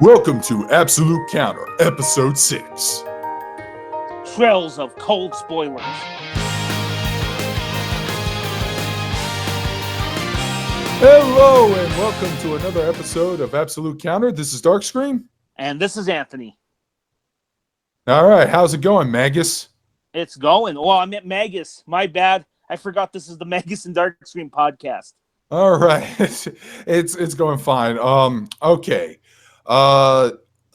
Welcome to Absolute Counter, Episode 6. Trails of cold spoilers. Hello, and welcome to another episode of Absolute Counter. This is Darkscream. And this is Anthony. All right, how's it going, Magus? It's going. Oh, I meant Magus. My bad. I forgot this is the Magus and Darkscream podcast. All right, it's going fine. Okay.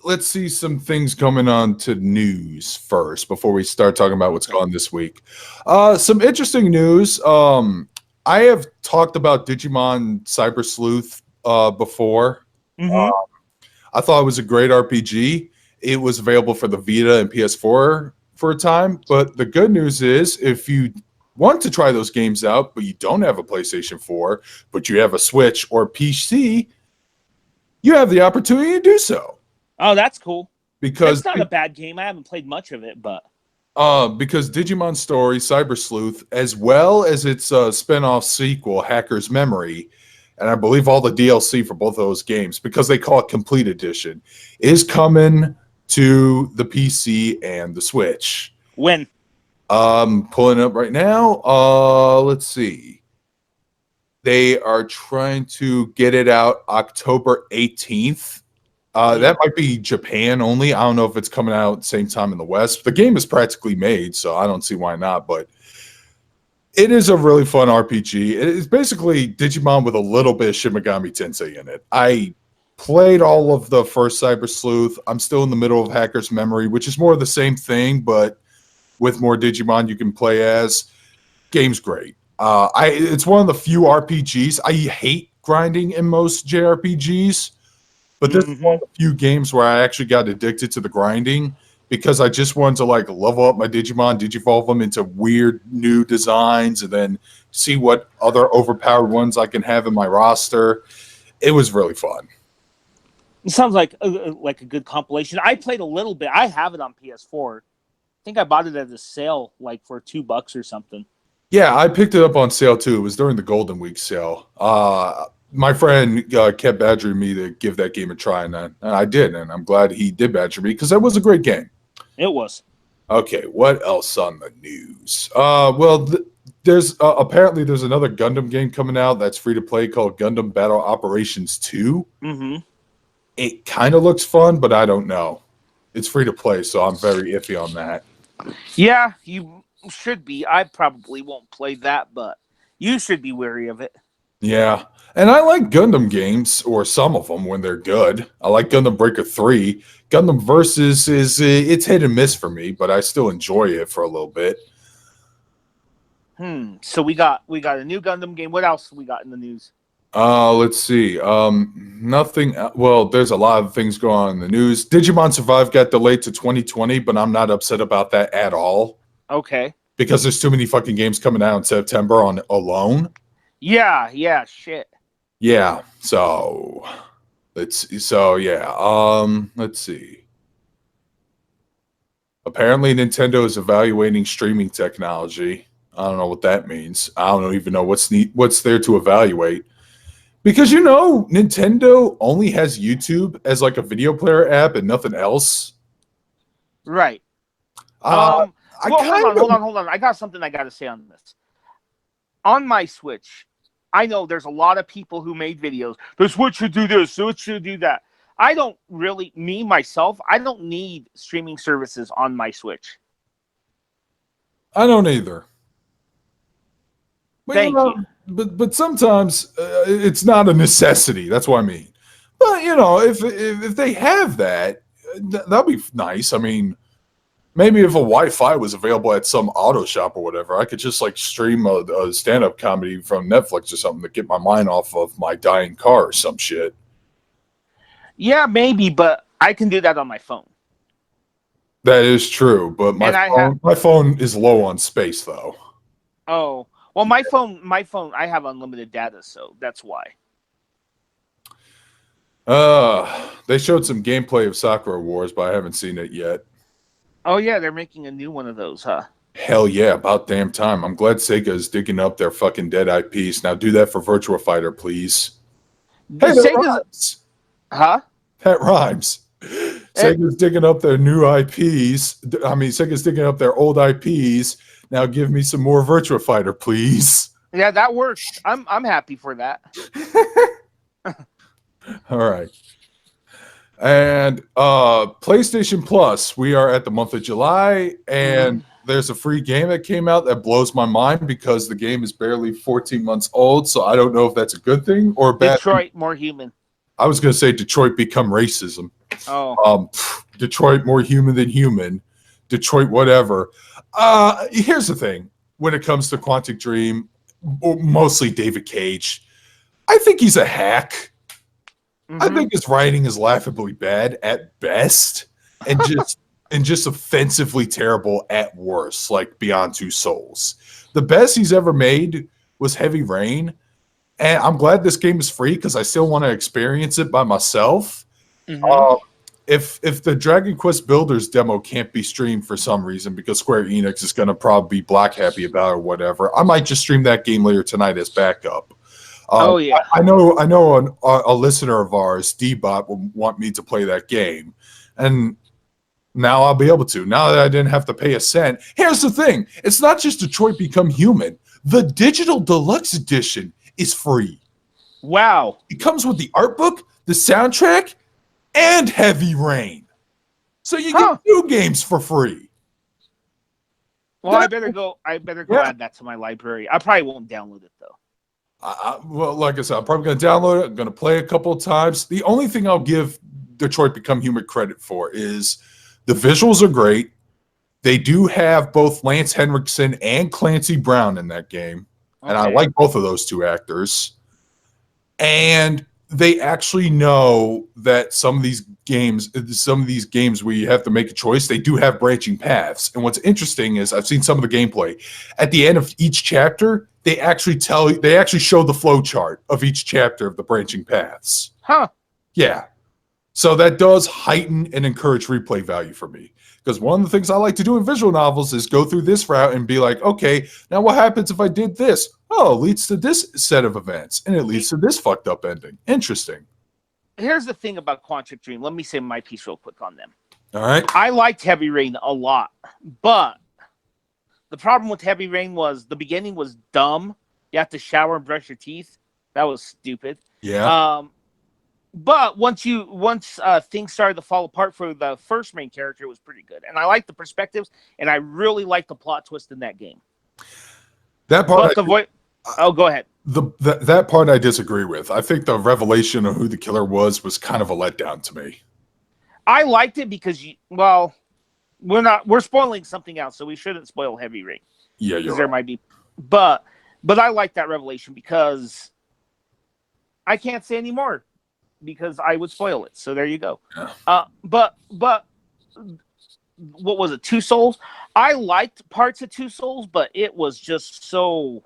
Let's see some things coming on to news first before we start talking about what's going on this week. Some interesting news. I have talked about Digimon Cyber Sleuth before. Mm-hmm. I thought it was a great RPG. It was available for the Vita and PS4 for a time, but the good news is if you want to try those games out, but you don't have a PlayStation 4, but you have a Switch or PC, you have the opportunity to do so. Oh, that's cool. Because it's not a bad game. I haven't played much of it, but because Digimon Story, Cyber Sleuth, as well as its spin-off sequel, Hacker's Memory, and I believe all the DLC for both of those games, because they call it Complete Edition, is coming to the PC and the Switch. When? Pulling it up right now. Let's see. They are trying to get it out October 18th. That might be Japan only. I don't know if it's coming out at the same time in the West. The game is practically made, so I don't see why not. But it is a really fun RPG. It's basically Digimon with a little bit of Shin Megami Tensei in it. I played all of the first Cyber Sleuth. I'm still in the middle of Hacker's Memory, which is more of the same thing, but with more Digimon you can play as. Game's great. It's one of the few RPGs. I hate grinding in most JRPGs. But this is one of the few games where I actually got addicted to the grinding because I just wanted to like level up my Digimon, digivolve them into weird new designs, and then see what other overpowered ones I can have in my roster. It was really fun. It sounds like a good compilation. I played a little bit. I have it on PS4. I think I bought it at a sale, like for $2 or something. Yeah, I picked it up on sale too. It was during the Golden Week sale. My friend kept badgering me to give that game a try, and I did, and I'm glad he did badger me because that was a great game. It was. Okay, what else on the news? There's apparently there's another Gundam game coming out that's free to play called Gundam Battle Operations 2. Mm-hmm. It kind of looks fun, but I don't know. It's free to play, so I'm very iffy on that. Yeah, you should be. I probably won't play that, but you should be wary of it. Yeah, and I like Gundam games, or some of them when they're good. I like Gundam Breaker 3. Gundam Versus it's hit and miss for me, but I still enjoy it for a little bit. So we got a new Gundam game. What else we got in the news? Let's see. Nothing. Well, there's a lot of things going on in the news. Digimon Survive got delayed to 2020, but I'm not upset about that at all. Okay. Because there's too many fucking games coming out in September on alone. Yeah, shit. Yeah, so let's see. Apparently Nintendo is evaluating streaming technology. I don't know what that means. I don't even know what's there to evaluate. Because Nintendo only has YouTube as like a video player app and nothing else. Right. Hold on. I got something I got to say on this. On my Switch, I know there's a lot of people who made videos. The Switch should do this, the Switch should do that. I don't really, myself, I don't need streaming services on my Switch. I don't either. But, Thank you. But sometimes it's not a necessity. That's what I mean. But, if they have that, that'd be nice. I mean, maybe if a Wi-Fi was available at some auto shop or whatever, I could just like stream a stand-up comedy from Netflix or something to get my mind off of my dying car or some shit. Yeah, maybe, but I can do that on my phone. That is true, but my phone is low on space though. Oh, well, my phone, I have unlimited data, so that's why. They showed some gameplay of Sakura Wars, but I haven't seen it yet. Oh, yeah, they're making a new one of those, huh? Hell yeah, about damn time. I'm glad Sega is digging up their fucking dead IPs. Now do that for Virtua Fighter, please. Hey, Sega's... Huh? That rhymes. Sega's digging up their new IPs. I mean, Sega's digging up their old IPs. Now give me some more Virtua Fighter, please. Yeah, that works. I'm happy for that. All right. And PlayStation Plus, we are at the month of July, and there's a free game that came out that blows my mind because the game is barely 14 months old, so I don't know if that's a good thing or a bad Detroit, thing. more human. I was going to say Detroit become racism. Oh. Detroit more human than human. Detroit whatever. Here's the thing. When it comes to Quantic Dream, mostly David Cage, I think he's a hack. I think his writing is laughably bad at best, and just offensively terrible at worst, like Beyond Two Souls. The best he's ever made was Heavy Rain, and I'm glad this game is free because I still want to experience it by myself. If the Dragon Quest Builders demo can't be streamed for some reason because Square Enix is going to probably be black happy about it or whatever, I might just stream that game later tonight as backup. I know a listener of ours, D-Bot, will want me to play that game, and now I'll be able to. Now that I didn't have to pay a cent. Here's the thing. It's not just Detroit Become Human. The digital deluxe edition is free. Wow. It comes with the art book, the soundtrack, and Heavy Rain. So you get 2 games for free. Well, I better go add that to my library. I probably won't download it, though. Well, like I said, I'm probably going to download it. I'm going to play it a couple of times. The only thing I'll give Detroit Become Human credit for is the visuals are great. They do have both Lance Henriksen and Clancy Brown in that game. Okay. And I like both of those 2 actors. And they actually know that some of these games where you have to make a choice, they do have branching paths. And what's interesting is I've seen some of the gameplay. At the end of each chapter, they actually show the flow chart of each chapter of the branching paths. Yeah. So that does heighten and encourage replay value for me. Because one of the things I like to do in visual novels is go through this route and be like, okay, now what happens if I did this? Oh, it leads to this set of events, and it leads to this fucked up ending. Interesting. Here's the thing about Quantic Dream. Let me say my piece real quick on them. All right. I liked Heavy Rain a lot, but the problem with Heavy Rain was the beginning was dumb. You have to shower and brush your teeth. That was stupid. Yeah. But once things started to fall apart for the first main character, it was pretty good. And I liked the perspectives, and I really liked the plot twist in that game. That part. Go ahead. That part I disagree with. I think the revelation of who the killer was kind of a letdown to me. I liked it because we're spoiling something else, so we shouldn't spoil Heavy Rain. Yeah, you're right. There might be, but I like that revelation because I can't say any more because I would spoil it. So there you go. Yeah. But what was it? Two Souls. I liked parts of Two Souls, but it was just so.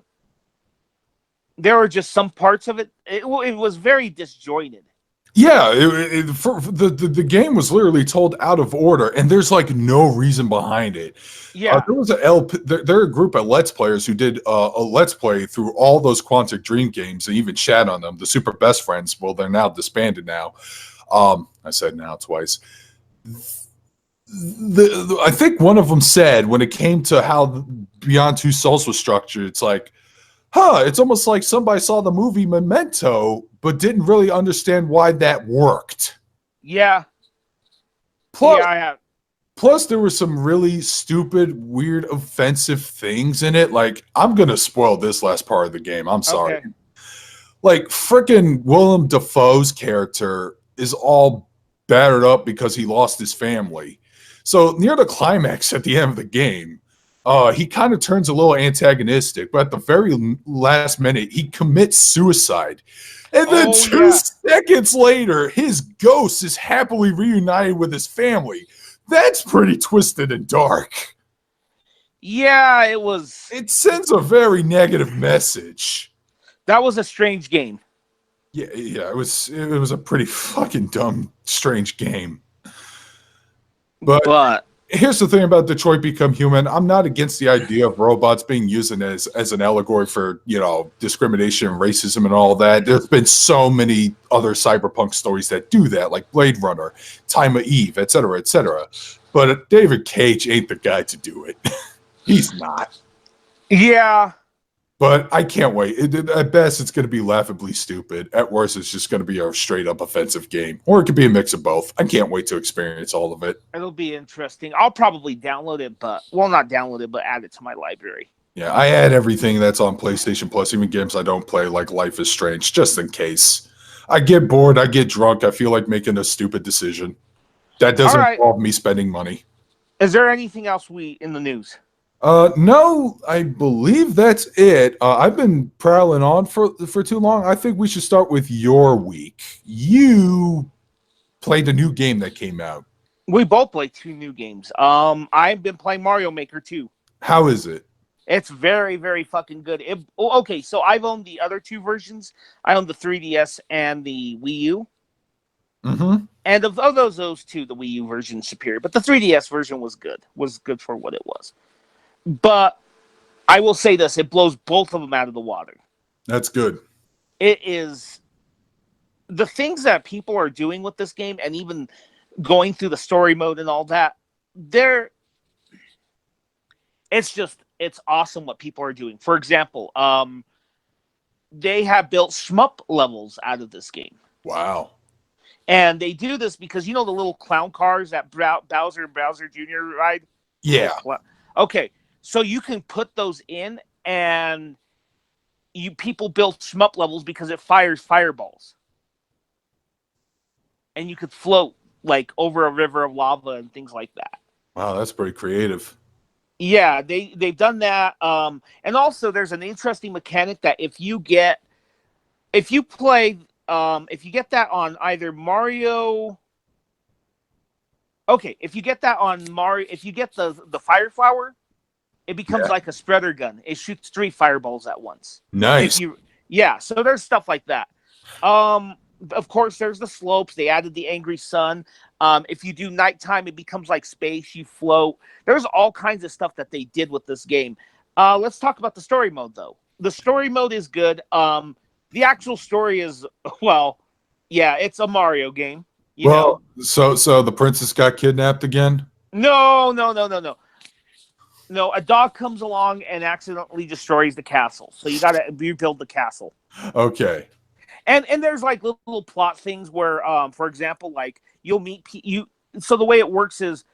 There were just some parts of it. It was very disjointed. Yeah, the game was literally told out of order, and there's like no reason behind it. Yeah, there was there are a group of Let's Players who did a Let's Play through all those Quantic Dream games and even chat on them. The Super Best Friends, well, they're now disbanded now. I said now twice. I think one of them said when it came to how Beyond Two Souls was structured, it's like, it's almost like somebody saw the movie Memento, but didn't really understand why that worked. Yeah. Plus, there were some really stupid, weird, offensive things in it. Like, I'm going to spoil this last part of the game. I'm sorry. Okay. Like, frickin' Willem Dafoe's character is all battered up because he lost his family. So, near the climax at the end of the game, he kind of turns a little antagonistic, but at the very last minute, he commits suicide. And then 2 seconds later, his ghost is happily reunited with his family. That's pretty twisted and dark. Yeah, it was. It sends a very negative message. That was a strange game. Yeah, it was a pretty fucking dumb, strange game. But Here's the thing about Detroit Become Human. I'm not against the idea of robots being used as an allegory for, discrimination and racism and all that. There's been so many other cyberpunk stories that do that, like Blade Runner, Time of Eve, etc., etc. But David Cage ain't the guy to do it. He's not. Yeah. But I can't wait. At best, it's going to be laughably stupid. At worst, it's just going to be a straight-up offensive game. Or it could be a mix of both. I can't wait to experience all of it. It'll be interesting. I'll probably download it, but not download it, but add it to my library. Yeah, I add everything that's on PlayStation Plus, even games I don't play, like Life is Strange, just in case. I get bored, I get drunk, I feel like making a stupid decision. That doesn't involve me spending money. Is there anything else in the news? No, I believe that's it. I've been prattling on for too long. I think we should start with your week. You played a new game that came out. We both played 2 new games. I've been playing Mario Maker 2. How is it? It's very, very fucking good. Okay, so I've owned the other 2 versions. I own the 3DS and the Wii U. Mm-hmm. And of those 2, the Wii U version is superior. But the 3DS version was good. Was good for what it was. But I will say this, it blows both of them out of the water. That's good. It is the things that people are doing with this game, and even going through the story mode and all that, it's awesome what people are doing. For example, they have built shmup levels out of this game. Wow. And they do this because the little clown cars that Bowser and Bowser Jr. ride? Yeah. Okay. So you can put those in, and people build shmup levels because it fires fireballs. And you could float like over a river of lava and things like that. Wow, that's pretty creative. Yeah, they've done that. And also there's an interesting mechanic that if you get that on either Mario. Okay, if you get that on Mario, if you get the fire flower, it becomes like a spreader gun. It shoots 3 fireballs at once. Nice. So there's stuff like that. Of course, there's the slopes. They added the angry sun. If you do nighttime, it becomes like space. You float. There's all kinds of stuff that they did with this game. Let's talk about the story mode, though. The story mode is good. The actual story is, it's a Mario game. So the princess got kidnapped again? No. No, a dog comes along and accidentally destroys the castle. So you got to rebuild the castle. Okay. And there's like little plot things where, for example, like you'll meet So the way it works is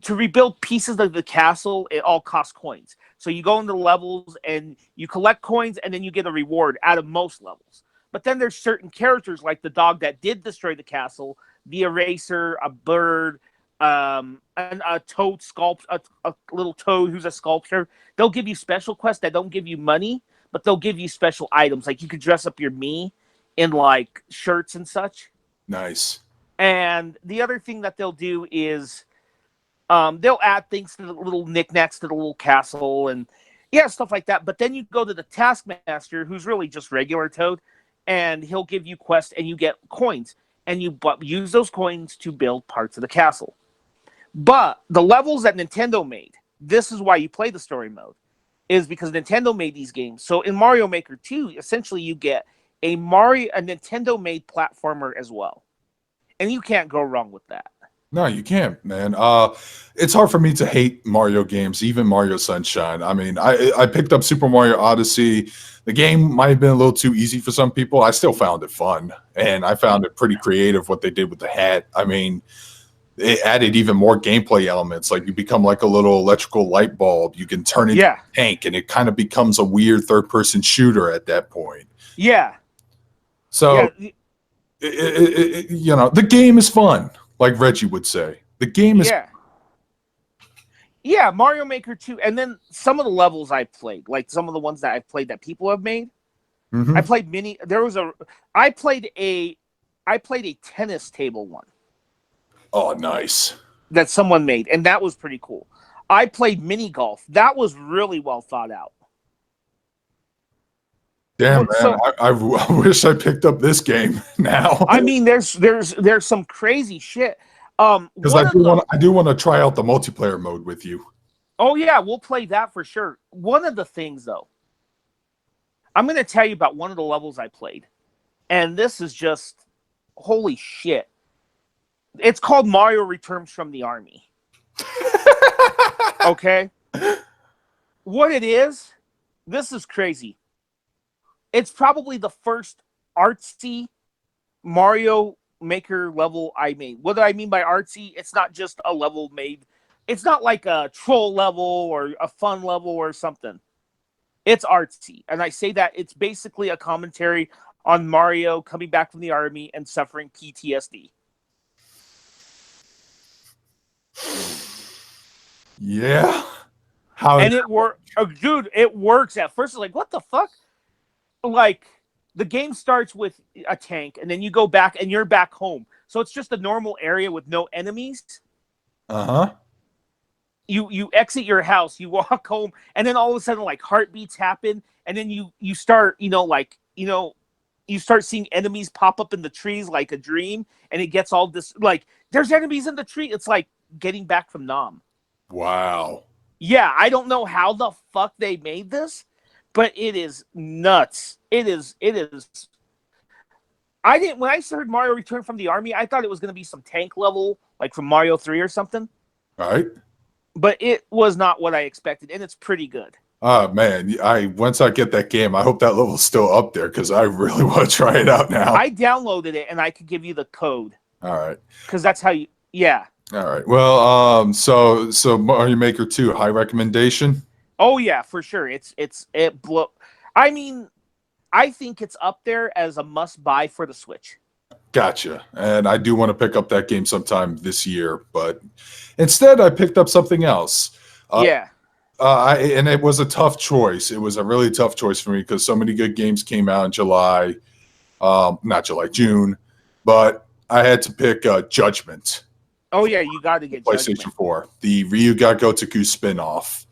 to rebuild pieces of the castle, it all costs coins. So you go into the levels and you collect coins, and then you get a reward out of most levels. But then there's certain characters like the dog that did destroy the castle, the eraser, a bird, and a toad a little toad who's a sculptor. They'll give you special quests that don't give you money, but they'll give you special items. Like you could dress up your Mii in like shirts and such. Nice. And the other thing that they'll do is they'll add things to the little knickknacks to the little castle and stuff like that. But then you go to the Taskmaster, who's really just regular Toad, and he'll give you quests and you get coins. And you use those coins to build parts of the castle. But the levels that Nintendo made, this is why you play the story mode, is because Nintendo made these games. So in Mario Maker 2, essentially you get a Nintendo-made platformer as well. And you can't go wrong with that. No, you can't, man. It's hard for me to hate Mario games, even Mario Sunshine. I mean, I picked up Super Mario Odyssey. The game might have been a little too easy for some people. I still found it fun, and I found it pretty creative what they did with the hat. I mean, it added even more gameplay elements. Like you become like a little electrical light bulb. You can turn into a tank, and it kind of becomes a weird third-person shooter at that point. Yeah. So, the game is fun. Like Reggie would say. The game is... Yeah, Mario Maker 2. And then some of the levels I played, like some of the ones that I've played that people have made. Mm-hmm. I played I played a tennis table one. Oh, nice. That someone made, and that was pretty cool. I played mini golf. That was really well thought out. Damn, man, I wish I picked up this game now. I mean, there's some crazy shit. Because I do want to try out the multiplayer mode with you. Oh yeah, we'll play that for sure. One of the things though, I'm going to tell you about one of the levels I played, and this is just holy shit. It's called Mario Returns from the Army. Okay, what it is, this is crazy. It's probably the first artsy Mario Maker level I made. What do I mean by artsy? It's not just a level made. It's not like a troll level or a fun level or something. It's artsy. And I say that it's basically a commentary on Mario coming back from the army and suffering PTSD. Yeah. And it works. Oh, dude, it works. At first, it's like, what the fuck? Like, the game starts with a tank, and then you go back, and you're back home. So it's just a normal area with no enemies. Uh-huh. You exit your house, you walk home, and then all of a sudden, like, heartbeats happen, and then you start, you start seeing enemies pop up in the trees like a dream, and it gets all this, like, there's enemies in the tree. It's like getting back from Nam. Wow. Yeah, I don't know how the fuck they made this, but it is nuts. It is. When I heard Mario Return from the Army, I thought it was going to be some tank level, like from Mario 3 or something. All right. But it was not what I expected, and it's pretty good. Oh, man. Once I get that game, I hope that level's still up there because I really want to try it out now. I downloaded it, and I could give you the code. All right. Because that's how you... Yeah. All right. Well, so Mario Maker 2, high recommendation? Oh, yeah, for sure. I mean, I think it's up there as a must-buy for the Switch. Gotcha. And I do want to pick up that game sometime this year, but instead I picked up something else. Yeah. And it was a tough choice. It was a really tough choice for me because so many good games came out in June. But I had to pick Judgment. Oh, yeah, you got to get PlayStation Judgment. 4, the Ryu ga Gotoku spinoff.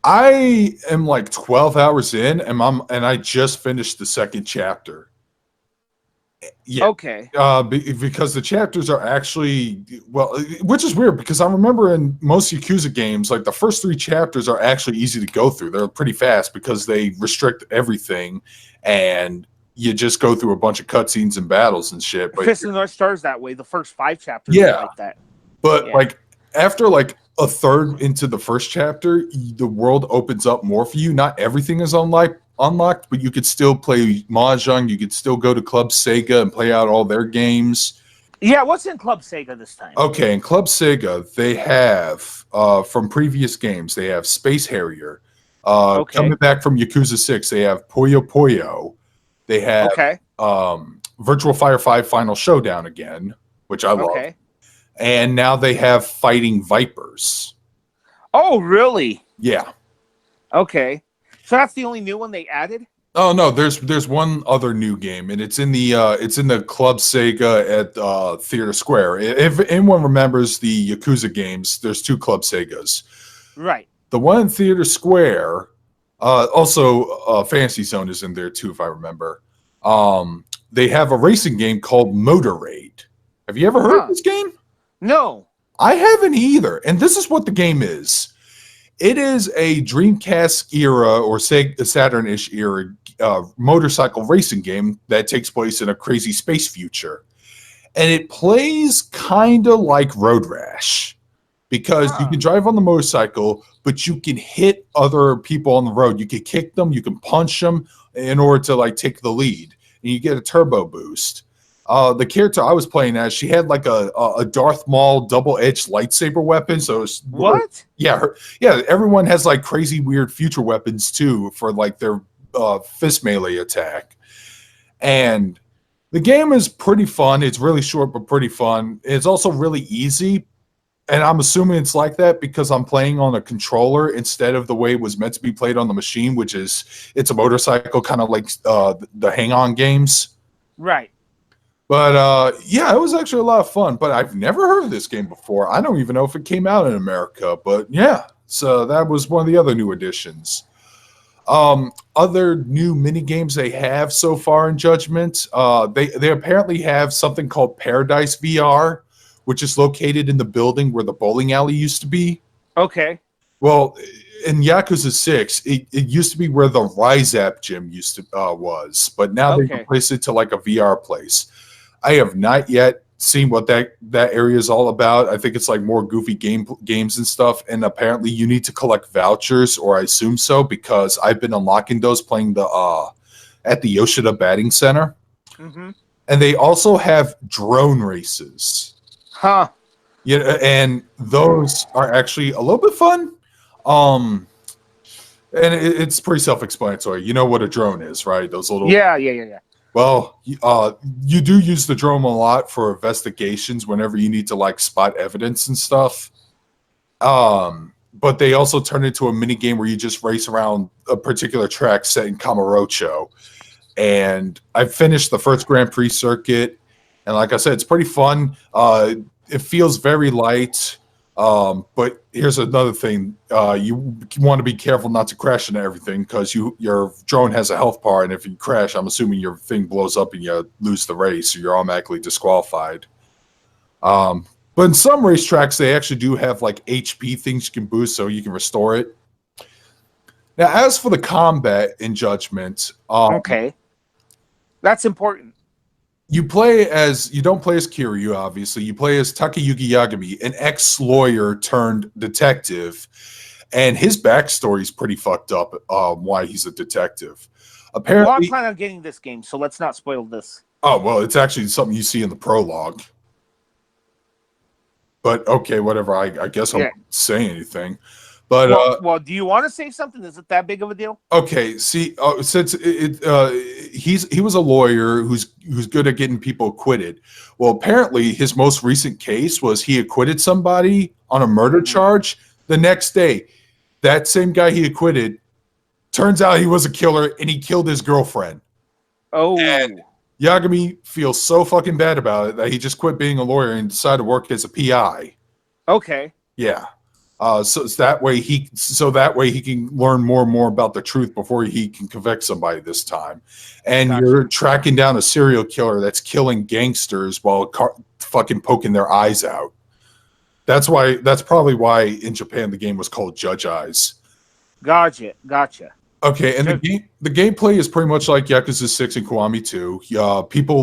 I am like 12 hours in, and I just finished the second chapter. Yeah. Okay. Because the chapters are actually, well, which is weird because I remember in most Yakuza games, like the first 3 chapters are actually easy to go through. They're pretty fast because they restrict everything, and you just go through a bunch of cutscenes and battles and shit. But Fist of the North Star's that way. The first 5 chapters are like that. But like after like a third into the first chapter, the world opens up more for you. Not everything is unlocked, but you could still play Mahjong. You could still go to Club Sega and play out all their games. Yeah, what's in Club Sega this time? Okay, in Club Sega, they have, from previous games, they have Space Harrier. Coming back from Yakuza 6, they have Puyo Puyo. They have Virtual Fire 5 Final Showdown again, which I love. And now they have Fighting Vipers. Oh, really? Yeah. Okay. So that's the only new one they added? Oh no, there's one other new game, and it's in the Club Sega at Theater Square. If anyone remembers the Yakuza games, there's 2 Club Segas. Right. The one in Theater Square, also Fantasy Zone is in there too, if I remember. They have a racing game called Motor Raid. Have you ever heard of this game? No. I haven't either. And this is what the game is. It is a Dreamcast era or Saturn-ish era motorcycle racing game that takes place in a crazy space future. And it plays kind of like Road Rash because you can drive on the motorcycle, but you can hit other people on the road. You can kick them, you can punch them in order to like take the lead. And you get a turbo boost. The character I was playing as, she had like a Darth Maul double-edged lightsaber weapon. So what? Yeah, everyone has like crazy weird future weapons too for like their fist melee attack. And the game is pretty fun. It's really short but pretty fun. It's also really easy. And I'm assuming it's like that because I'm playing on a controller instead of the way it was meant to be played on the machine, which is it's a motorcycle, kind of like the hang-on games. Right. But yeah, it was actually a lot of fun. But I've never heard of this game before. I don't even know if it came out in America. But yeah, so that was one of the other new additions. Other new mini games they have so far in Judgment, they apparently have something called Paradise VR, which is located in the building where the bowling alley used to be. Okay. Well, in Yakuza 6, it used to be where the Rise App gym used to was, but now they Okay. replaced it to like a VR place. I have not yet seen what that area is all about. I think it's like more goofy games and stuff. And apparently, you need to collect vouchers, or I assume so, because I've been unlocking those playing the at the Yoshida Batting Center, Mm-hmm. and they also have drone races. Huh. Yeah, and those are actually a little bit fun. Um, and it's pretty self-explanatory. You know what a drone is, right? Those little Yeah. Well, you do use the drone a lot for investigations whenever you need to like spot evidence and stuff. But they also turn into a mini game where you just race around a particular track set in Kamurocho. And I finished the first Grand Prix circuit, and like I said, it's pretty fun. It feels very light. But here's another thing: you want to be careful not to crash into everything because your drone has a health bar, and if you crash, I'm assuming your thing blows up and you lose the race, so you're automatically disqualified. But in some racetracks, they actually do have like HP things you can boost, so you can restore it. Now, as for the combat in Judgment, Okay. That's important. you don't play as Kiryu, obviously. You play as Takayuki Yagami, an ex-lawyer turned detective, and his backstory is pretty fucked up. Why he's a detective? Apparently, Well, I'm planning on getting this game, so let's not spoil this. oh well, it's actually something you see in the prologue. But okay, whatever. I guess I won't say anything. But well, do you want to say something? Is it that big of a deal? okay, see, since he was a lawyer who's good at getting people acquitted. Well, apparently, his most recent case was he acquitted somebody on a murder charge. The next day, that same guy he acquitted turns out he was a killer and he killed his girlfriend. Oh, And Yagami feels so fucking bad about it that he just quit being a lawyer and decided to work as a PI. okay. Yeah. So it's that way he can learn more and more about the truth before he can convict somebody this time. And Gotcha. You're tracking down a serial killer that's killing gangsters while fucking poking their eyes out. That's probably why in Japan the game was called Judge Eyes. Gotcha. Okay, and the gameplay is pretty much like Yakuza 6 and Kiwami 2. People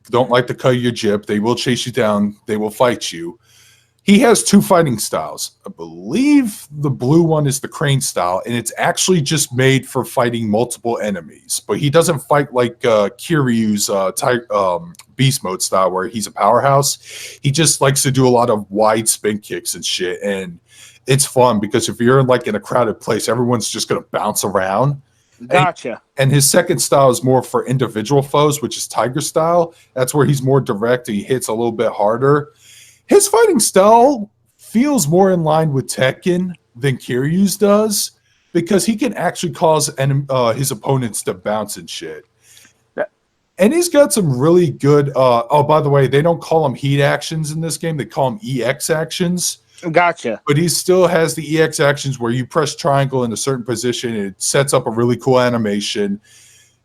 don't like to cut your jib. They will chase you down. They will fight you. He has two fighting styles. I believe the blue one is the crane style, and it's actually just made for fighting multiple enemies. But he doesn't fight like Kiryu's beast mode style, where he's a powerhouse. He just likes to do a lot of wide spin kicks and shit, and it's fun because if you're like in a crowded place, everyone's just going to bounce around. Gotcha. And his second style is more for individual foes, which is Tiger style. That's where he's more direct and he hits a little bit harder. His fighting style feels more in line with Tekken than Kiryu's does because he can actually cause his opponents to bounce and shit. And he's got some really good. Oh, by the way, they don't call them heat actions in this game; they call them EX actions. Gotcha. But he still has the EX actions where you press triangle in a certain position and it sets up a really cool animation.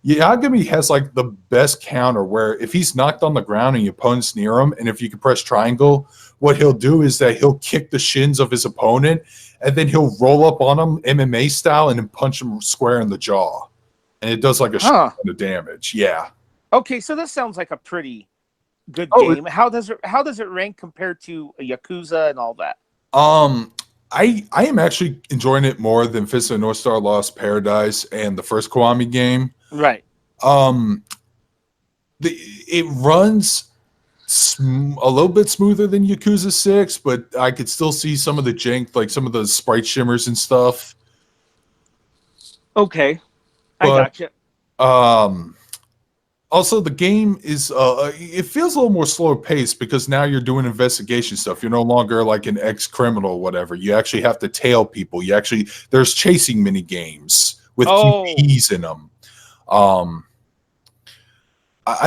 Yagami has like the best counter where if he's knocked on the ground and your opponent's near him, and if you can press triangle, what he'll do is that he'll kick the shins of his opponent and then he'll roll up on him MMA style and then punch him square in the jaw. And it does like a shit ton of damage. Yeah. Okay, so this sounds like a pretty good game. How does it rank compared to a Yakuza and all that? I am actually enjoying it more than Fist of the North Star Lost Paradise and the first Kiwami game. Right. It runs a little bit smoother than Yakuza 6, but I could still see some of the jank, like some of the sprite shimmers and stuff. Okay. I gotcha. Also, the game is it feels a little more slower paced because now you're doing investigation stuff. You're no longer like an ex-criminal or whatever. You actually have to tail people. There's chasing mini games with keys in them. I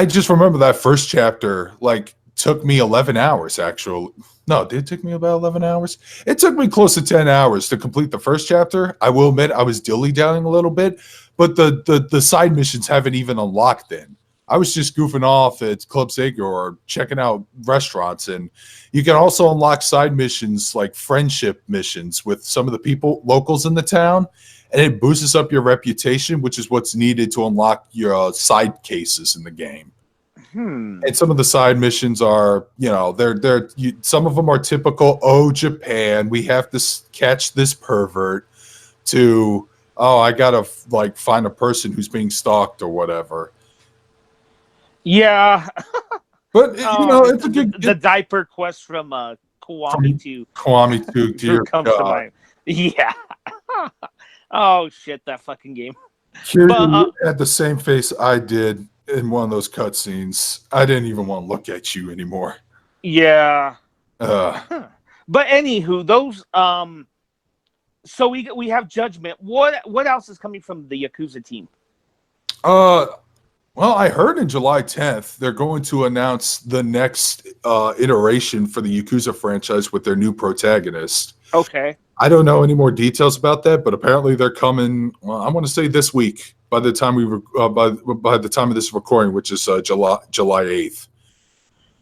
just remember that first chapter, like took me 11 hours, actually. No, did it take me about 11 hours? It took me close to 10 hours to complete the first chapter. I will admit I was dilly-dallying a little bit, but the side missions haven't even unlocked then. I was just goofing off at Club Sega or checking out restaurants. And you can also unlock side missions like friendship missions with some of the people, locals in the town, and it boosts up your reputation, which is what's needed to unlock your side cases in the game. And some of the side missions are, some of them are typical, oh, Japan, we have to catch this pervert, to, oh, I gotta like find a person who's being stalked or whatever. Yeah. But it's a good the diaper quest from Kiwami 2. Kiwami 2, dear comes God. to mind. Yeah. Oh shit, that fucking game. Kiryu had the same face I did in one of those cutscenes. I didn't even want to look at you anymore. Yeah. But anywho, those so we have Judgment. What else is coming from the Yakuza team? Well, I heard in July 10th they're going to announce the next iteration for the Yakuza franchise with their new protagonist. Okay. I don't know any more details about that, but apparently they're coming. Well, I want to say this week. By the time by the time of this recording, which is July 8th.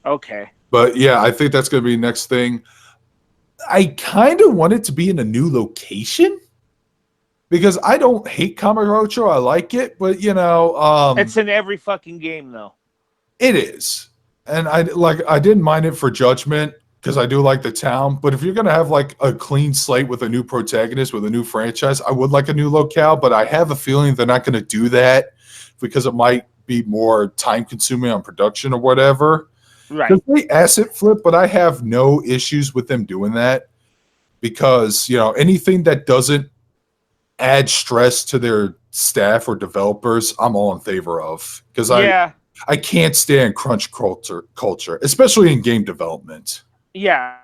Okay. But yeah, I think that's going to be the next thing. I kind of want it to be in a new location, because I don't hate Kamurocho. I like it, but it's in every fucking game though. It is. And I didn't mind it for Judgment because I do like the town, but if you're going to have like a clean slate with a new protagonist, with a new franchise, I would like a new locale, but I have a feeling they're not going to do that because it might be more time consuming on production or whatever. Right. Because they asset flip, but I have no issues with them doing that because, anything that doesn't add stress to their staff or developers, I'm all in favor of, because I can't stand crunch culture, especially in game development. Yeah,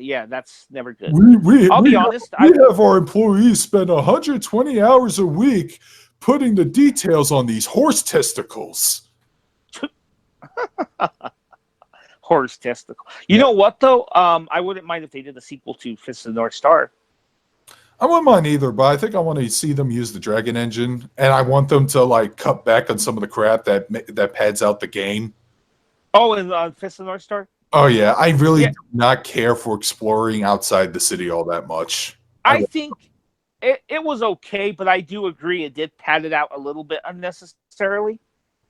that's never good. I'll be honest. We have our employees spend 120 hours a week putting the details on these horse testicles. Horse testicle. You know what though? I wouldn't mind if they did a sequel to Fist of the North Star. I wouldn't mind either, but I think I want to see them use the Dragon Engine, and I want them to like cut back on some of the crap that pads out the game. Oh, and Fist of the North Star? Oh yeah, I really do not care for exploring outside the city all that much. I think it was okay, but I do agree it did pad it out a little bit unnecessarily.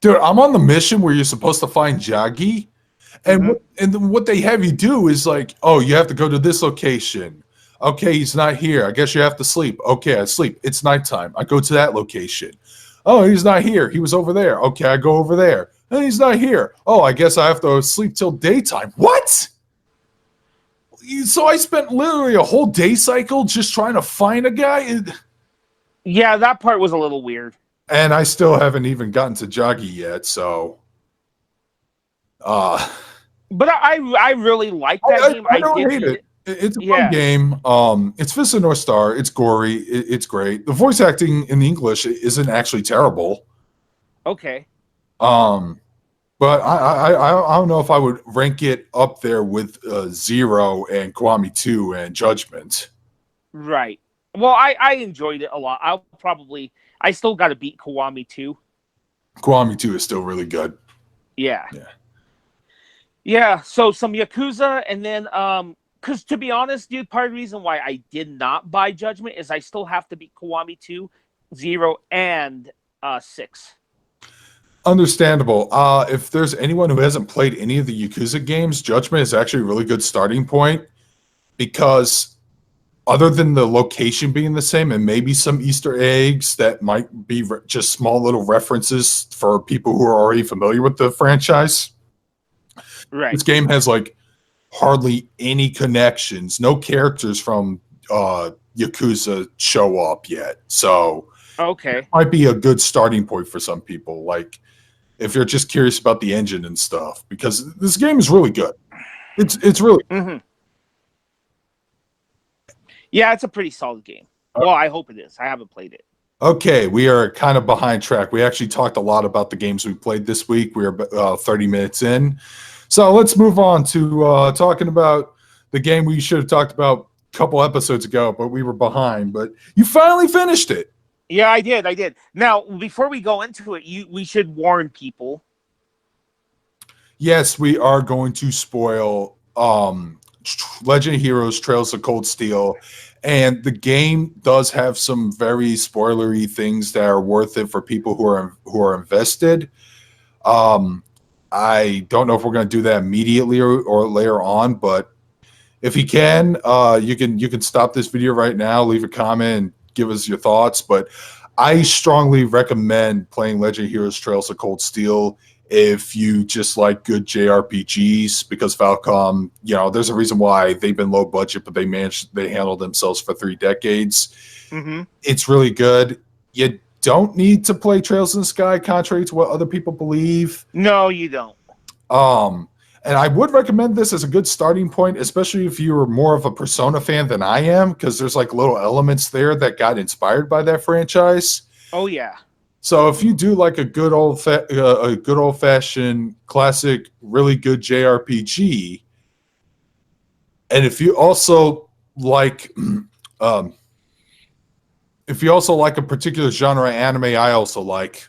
Dude, I'm on the mission where you're supposed to find Jagi, and what they have you do is like, oh, you have to go to this location. Okay, he's not here. I guess you have to sleep. Okay, I sleep. It's nighttime. I go to that location. Oh, he's not here. He was over there. Okay, I go over there. And he's not here. Oh, I guess I have to sleep till daytime. What? So I spent literally a whole day cycle just trying to find a guy? Yeah, that part was a little weird. And I still haven't even gotten to Jagi yet, so... But I really like that game. I don't hate it. It's a fun game. It's Fist of North Star. It's gory. It's great. The voice acting in English isn't actually terrible. Okay. But I don't know if I would rank it up there with Zero and Kiwami 2 and Judgment. Right. Well, I enjoyed it a lot. I still got to beat Kiwami 2. Kiwami 2 is still really good. Yeah. Yeah. So some Yakuza, and then because to be honest, dude, part of the reason why I did not buy Judgment is I still have to beat Kiwami 2, 0, and 6. Understandable. If there's anyone who hasn't played any of the Yakuza games, Judgment is actually a really good starting point, because other than the location being the same and maybe some Easter eggs that might be just small little references for people who are already familiar with the franchise, this game has like hardly any connections. No characters from Yakuza show up yet. So it might be a good starting point for some people. Like, if you're just curious about the engine and stuff, because this game is really good. It's really good. Yeah, it's a pretty solid game. Well, I hope it is. I haven't played it. Okay, we are kind of behind track. We actually talked a lot about the games we played this week. We are 30 minutes in. So let's move on to talking about the game we should have talked about a couple episodes ago, but we were behind. But you finally finished it. Yeah, I did. Now, before we go into it, we should warn people. Yes, we are going to spoil Legend of Heroes Trails of Cold Steel. And the game does have some very spoilery things that are worth it for people who are invested. I don't know if we're going to do that immediately or later on, but if you can, you can stop this video right now, leave a comment, and give us your thoughts. But I strongly recommend playing Legend of Heroes Trails of Cold Steel if you just like good JRPGs, because Falcom, there's a reason why they've been low budget, but they handled themselves for 3 decades. Mm-hmm. It's really good. You don't need to play Trails in the Sky, contrary to what other people believe. No, you don't. And I would recommend this as a good starting point, especially if you're more of a Persona fan than I am, because there's like little elements there that got inspired by that franchise. Oh yeah. So if you do like a good old fashioned classic, really good JRPG, and if you also like a particular genre of anime I also like,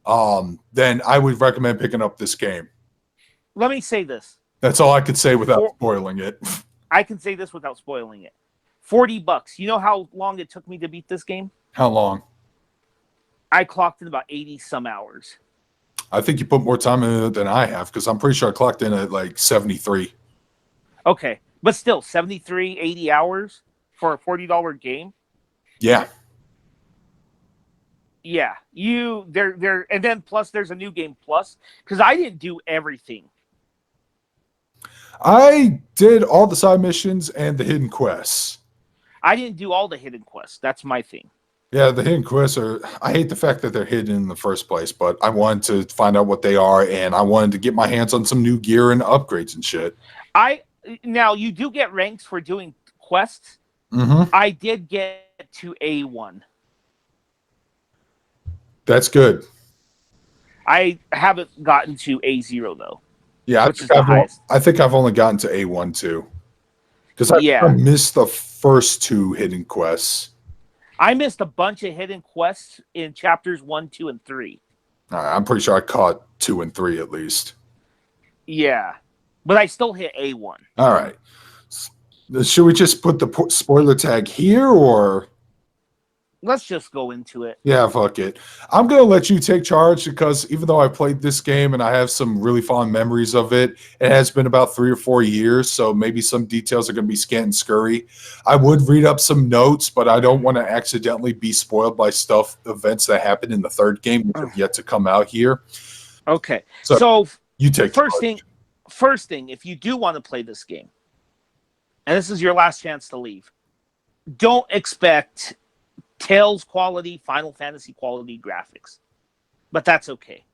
then I would recommend picking up this game. Let me say this. That's all I could say without spoiling it. I can say this without spoiling it. $40. You know how long it took me to beat this game? How long? I clocked in about 80 some hours. I think you put more time in it than I have, because I'm pretty sure I clocked in at like 73. Okay, but still 73, 80 hours for a $40 game? Yeah. Yeah, and then plus there's a new game plus, because I didn't do everything. I did all the side missions and the hidden quests. I didn't do all the hidden quests. That's my thing. Yeah, the hidden quests I hate the fact that they're hidden in the first place, but I wanted to find out what they are, and I wanted to get my hands on some new gear and upgrades and shit. Now, you do get ranks for doing quests. Mm-hmm. I did get to A1. That's good. I haven't gotten to A0, though. Yeah, I think I've only gotten to A1 too. Because I missed the first 2 hidden quests. I missed a bunch of hidden quests in chapters 1, 2, and 3. I'm pretty sure I caught 2 and 3 at least. Yeah, but I still hit A1. All right. Should we just put the spoiler tag here, or? Let's just go into it. Yeah, fuck it. I'm going to let you take charge, because even though I played this game and I have some really fond memories of it, it has been about 3 or 4 years, so maybe some details are going to be scant and scurry. I would read up some notes, but I don't want to accidentally be spoiled by events that happened in the 3rd game, which have yet to come out here. Okay. So you take first thing, if you do want to play this game, and this is your last chance to leave, don't expect Tales quality, Final Fantasy quality graphics. But that's okay.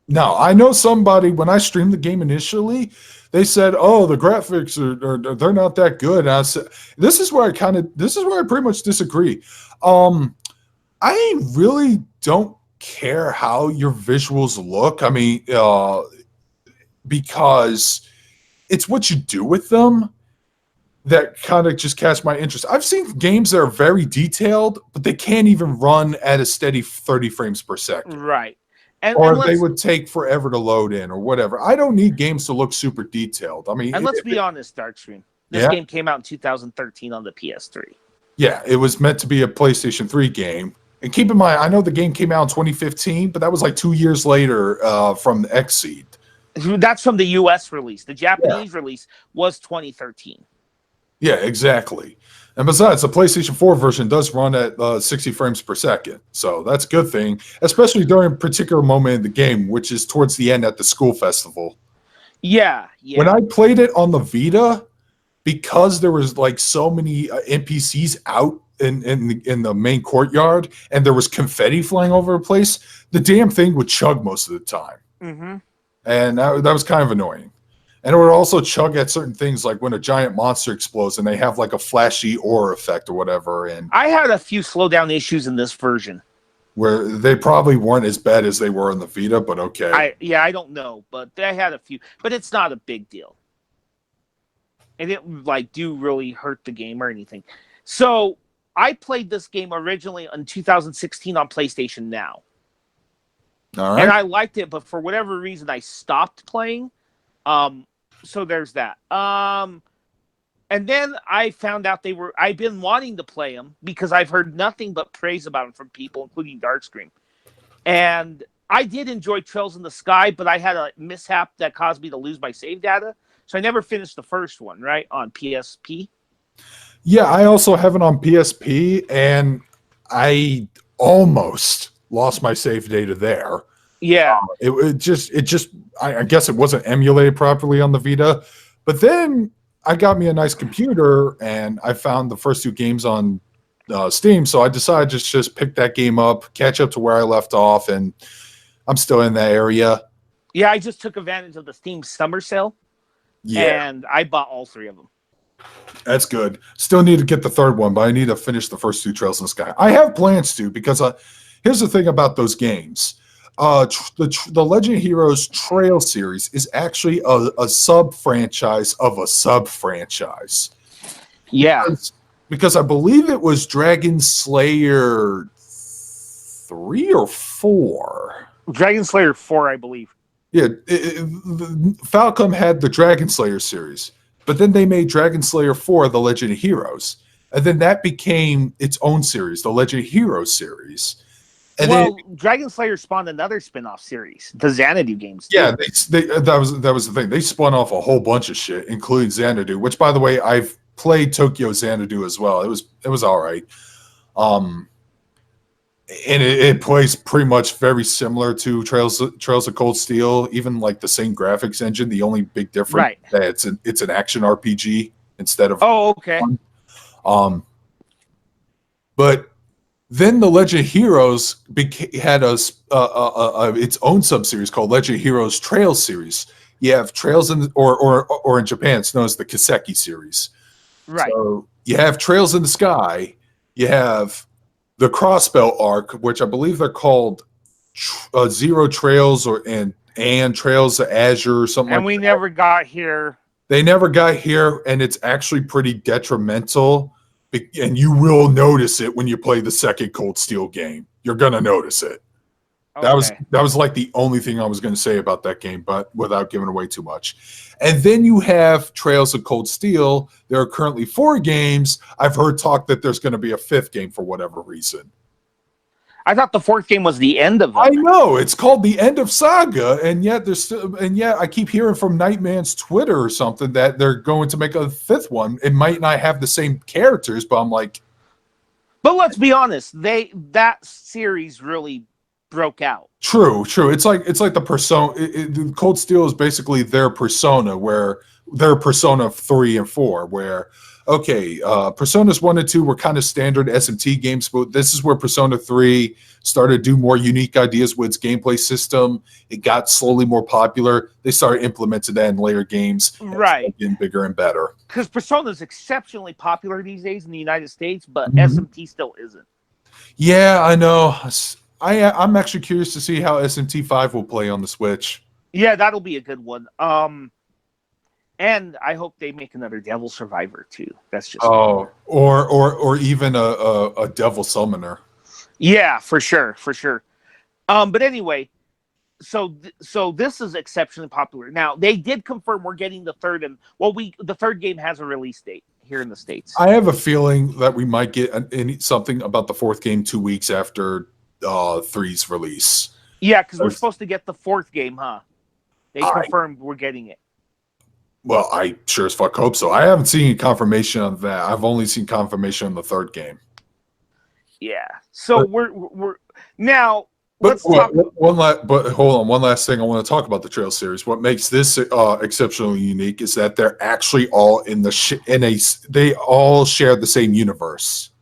No, I know somebody, when I streamed the game initially, they said, "Oh, the graphics they're not that good." And I said, this is where I pretty much disagree. I really don't care how your visuals look. I mean, because it's what you do with them that kind of just catch my interest. I've seen games that are very detailed, but they can't even run at a steady 30 frames per second. Right. Or they would take forever to load in or whatever. I don't need games to look super detailed. I mean, and let's be honest, Darkstream. This game came out in 2013 on the PS3. Yeah, it was meant to be a PlayStation 3 game. And keep in mind, I know the game came out in 2015, but that was like 2 years later from Xseed. That's from the US release. The Japanese release was 2013. Yeah, exactly. And besides, the PlayStation 4 version does run at 60 frames per second. So that's a good thing, especially during a particular moment in the game, which is towards the end at the school festival. Yeah. When I played it on the Vita, because there was like so many NPCs out in the main courtyard and there was confetti flying over the place, the damn thing would chug most of the time. Mm-hmm. And that was kind of annoying. And it would also chug at certain things, like when a giant monster explodes and they have like a flashy aura effect or whatever. And I had a few slowdown issues in this version. where they probably weren't as bad as they were in the Vita, but okay. I don't know, but I had a few. But it's not a big deal. It didn't like do really hurt the game or anything. So I played this game originally in 2016 on PlayStation Now. All right. And I liked it, but for whatever reason I stopped playing. So there's that. And then I found out I've been wanting to play them because I've heard nothing but praise about them from people, including Darkscream. And I did enjoy Trails in the Sky, but I had a mishap that caused me to lose my save data. So I never finished the first one, right, on PSP. Yeah, I also have it on PSP, and I almost lost my save data there. Yeah. It just I guess it wasn't emulated properly on the Vita. But then I got me a nice computer, and I found the first two games on Steam. So I decided to just pick that game up, catch up to where I left off, and I'm still in that area. Yeah, I just took advantage of the Steam summer sale. Yeah. And I bought all three of them. That's good. Still need to get the third one, but I need to finish the first two Trails in the Sky. I have plans to, because here's the thing about those games. The Legend of Heroes Trail series is actually a sub-franchise of a sub-franchise. Yeah. Because I believe it was Dragon Slayer 3 or 4. Dragon Slayer 4, I believe. Yeah, Falcom had the Dragon Slayer series, but then they made Dragon Slayer 4, The Legend of Heroes. And then that became its own series, the Legend of Heroes series. And then Dragon Slayer spawned another spin-off series, the Xanadu games. Yeah, that was the thing. They spun off a whole bunch of shit, including Xanadu, which, by the way, I've played Tokyo Xanadu as well. It was all right. And it plays pretty much very similar to Trails of Cold Steel, even like the same graphics engine. The only big difference is that it's an action RPG instead of okay. But then the Legend of Heroes had its own subseries called Legend of Heroes Trails series. You have Trails or in Japan it's known as the Kiseki series. Right. So you have Trails in the Sky. You have the Crossbell arc, which I believe they're called Zero Trails and Trails of Azure or something. And we never got here. They never got here, and it's actually pretty detrimental. And you will notice it when you play the second Cold Steel game. You're gonna notice it. Okay. That was like the only thing I was going to say about that game, but without giving away too much. And then you have Trails of Cold Steel. There are currently 4 games. I've heard talk that there's going to be a 5th game for whatever reason. I thought the 4th game was the end of it. I know, it's called the End of Saga, and yet I keep hearing from Nightman's Twitter or something that they're going to make a 5th one. It might not have the same characters, but I'm like, but let's be honest, that series really broke out. True. It's like the Persona. Cold Steel is basically their Persona, where their Persona 3 and 4, where Personas 1 and 2 were kind of standard SMT games, but this is where Persona 3 started to do more unique ideas with its gameplay system. It got slowly more popular. They started implementing that in later games, right? Getting bigger and better. Because Persona is exceptionally popular these days in the United States, but SMT still isn't. Yeah, I know. I'm actually curious to see how SMT 5 will play on the Switch. Yeah, that'll be a good one. And I hope they make another Devil Survivor too. That's just or even a Devil Summoner. Yeah, for sure. But anyway, so this is exceptionally popular. Now they did confirm we're getting the third, and the third game has a release date here in the States. I have a feeling that we might get something about the 4th game 2 weeks after 3's release. Yeah, because we're supposed to get the 4th game, huh? They confirmed we're getting it. Well, I sure as fuck hope so. I haven't seen confirmation on that. I've only seen confirmation on the 3rd game. Yeah. So we're now. But hold on. One last thing I want to talk about the Trail series. What makes this exceptionally unique is that they're actually all they all share the same universe.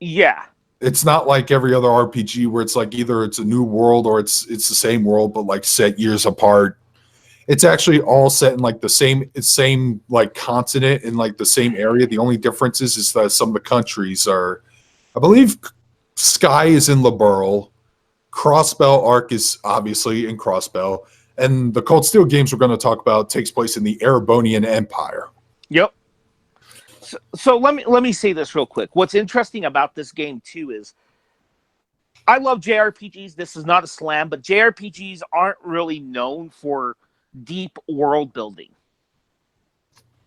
Yeah. It's not like every other RPG where it's like either it's a new world or it's the same world but like set years apart. It's actually all set in like the same like continent in like the same area. The only difference is that some of the countries are, I believe, Sky is in Liberl, Crossbell Arc is obviously in Crossbell, and the Cold Steel games we're going to talk about takes place in the Erebonian Empire. Yep. So let me say this real quick. What's interesting about this game too is I love JRPGs. This is not a slam, but JRPGs aren't really known for deep world building.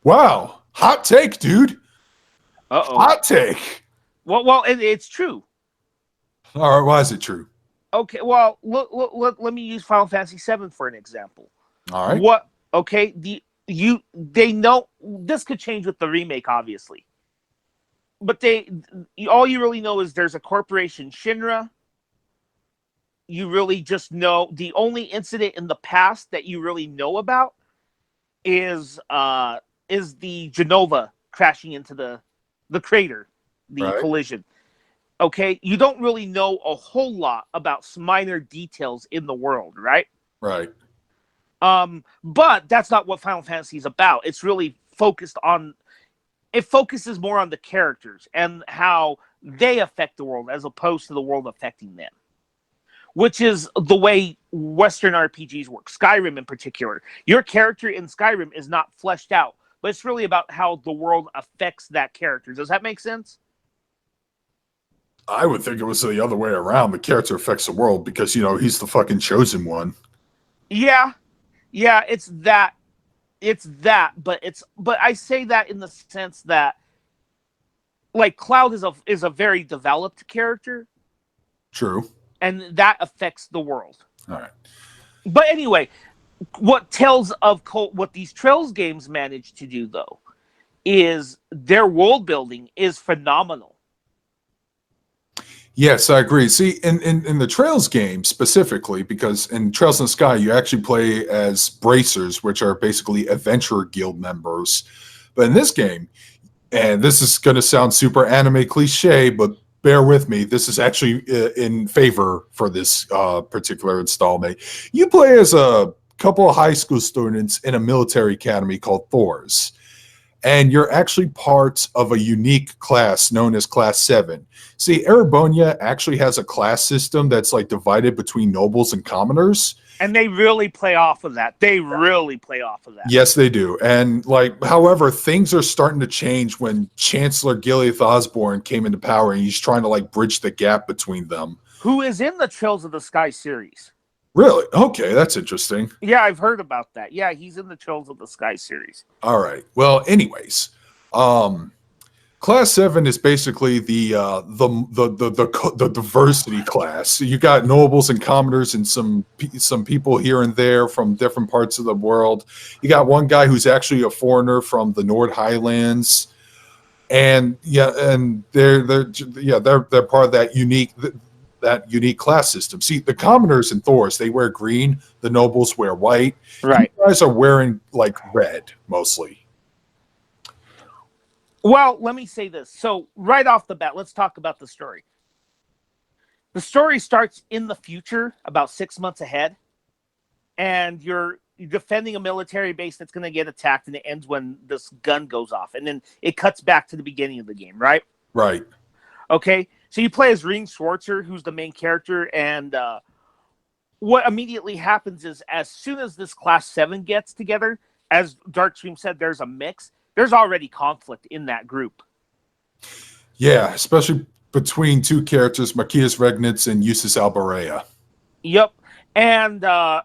Wow. Hot take, dude. Uh-oh. Hot take. Well, it's true. All right, why is it true? Okay, well, let me use Final Fantasy VII for an example. All right. What? Okay, they know this could change with the remake, obviously, but all you really know is there's a corporation, Shinra. You really just know the only incident in the past that you really know about is the Genova crashing into the crater, the collision. Okay, you don't really know a whole lot about minor details in the world, right? Right. But that's not what Final Fantasy is about. It's really it focuses more on the characters and how they affect the world as opposed to the world affecting them, which is the way Western RPGs work. Skyrim in particular. Your character in Skyrim is not fleshed out, but it's really about how the world affects that character. Does that make sense? I would think it was the other way around. The character affects the world because, he's the fucking chosen one. Yeah, it's that. But I say that in the sense that, like, Cloud is a very developed character. True. And that affects the world. All right. But anyway, what these Trails games manage to do, though, is their world building is phenomenal. Yes, I agree. See, in the Trails game specifically, because in Trails in the Sky, you actually play as bracers, which are basically adventurer guild members. But in this game, and this is going to sound super anime cliche, but bear with me, this is actually in favor for this particular installment. You play as a couple of high school students in a military academy called Thor's. And you're actually part of a unique class known as Class 7. See, Erebonia actually has a class system that's like divided between nobles and commoners. And they really play off of that. Yes, they do. And however, things are starting to change when Chancellor Gileath Osborne came into power, and he's trying to bridge the gap between them. Who is in the Trails of the Sky series? Really? Okay, that's interesting. Yeah, I've heard about that. Yeah, he's in the Trails of the Sky series. All right. Well, anyways, Class 7 is basically the diversity class. You got nobles and commoners and some people here and there from different parts of the world. You got one guy who's actually a foreigner from the Nord Highlands, and they're part of that unique class system. See, the commoners in Thor's, they wear green. The nobles wear white. Right. You guys are wearing red mostly. Well, let me say this. So right off the bat, let's talk about the story. The story starts in the future, about 6 months ahead, and you're defending a military base that's going to get attacked, and it ends when this gun goes off, and then it cuts back to the beginning of the game, right? Right. Okay, so you play as Reem Schwarzer, who's the main character, and what immediately happens is as soon as this Class 7 gets together, as Darkstream said, there's a mix. There's already conflict in that group. Yeah, especially between two characters, Marquis Regnitz and Eustace Alborea. Yep. And, Macias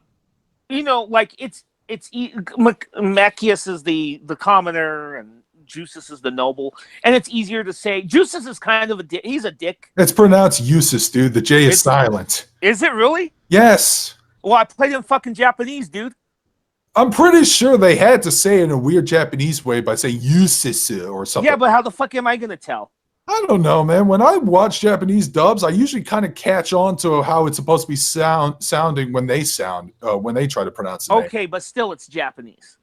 is the commoner and Jusis is the noble. And it's easier to say. Jusis is kind of a dick. He's a dick. It's pronounced Eustace, dude. The J is silent. Is it really? Yes. Well, I played in fucking Japanese, dude. I'm pretty sure they had to say it in a weird Japanese way by saying Eustace or something. Yeah, but how the fuck am I going to tell? I don't know, man. When I watch Japanese dubs, I usually kind of catch on to how it's supposed to be sounding when they try to pronounce it. Okay, but still it's Japanese.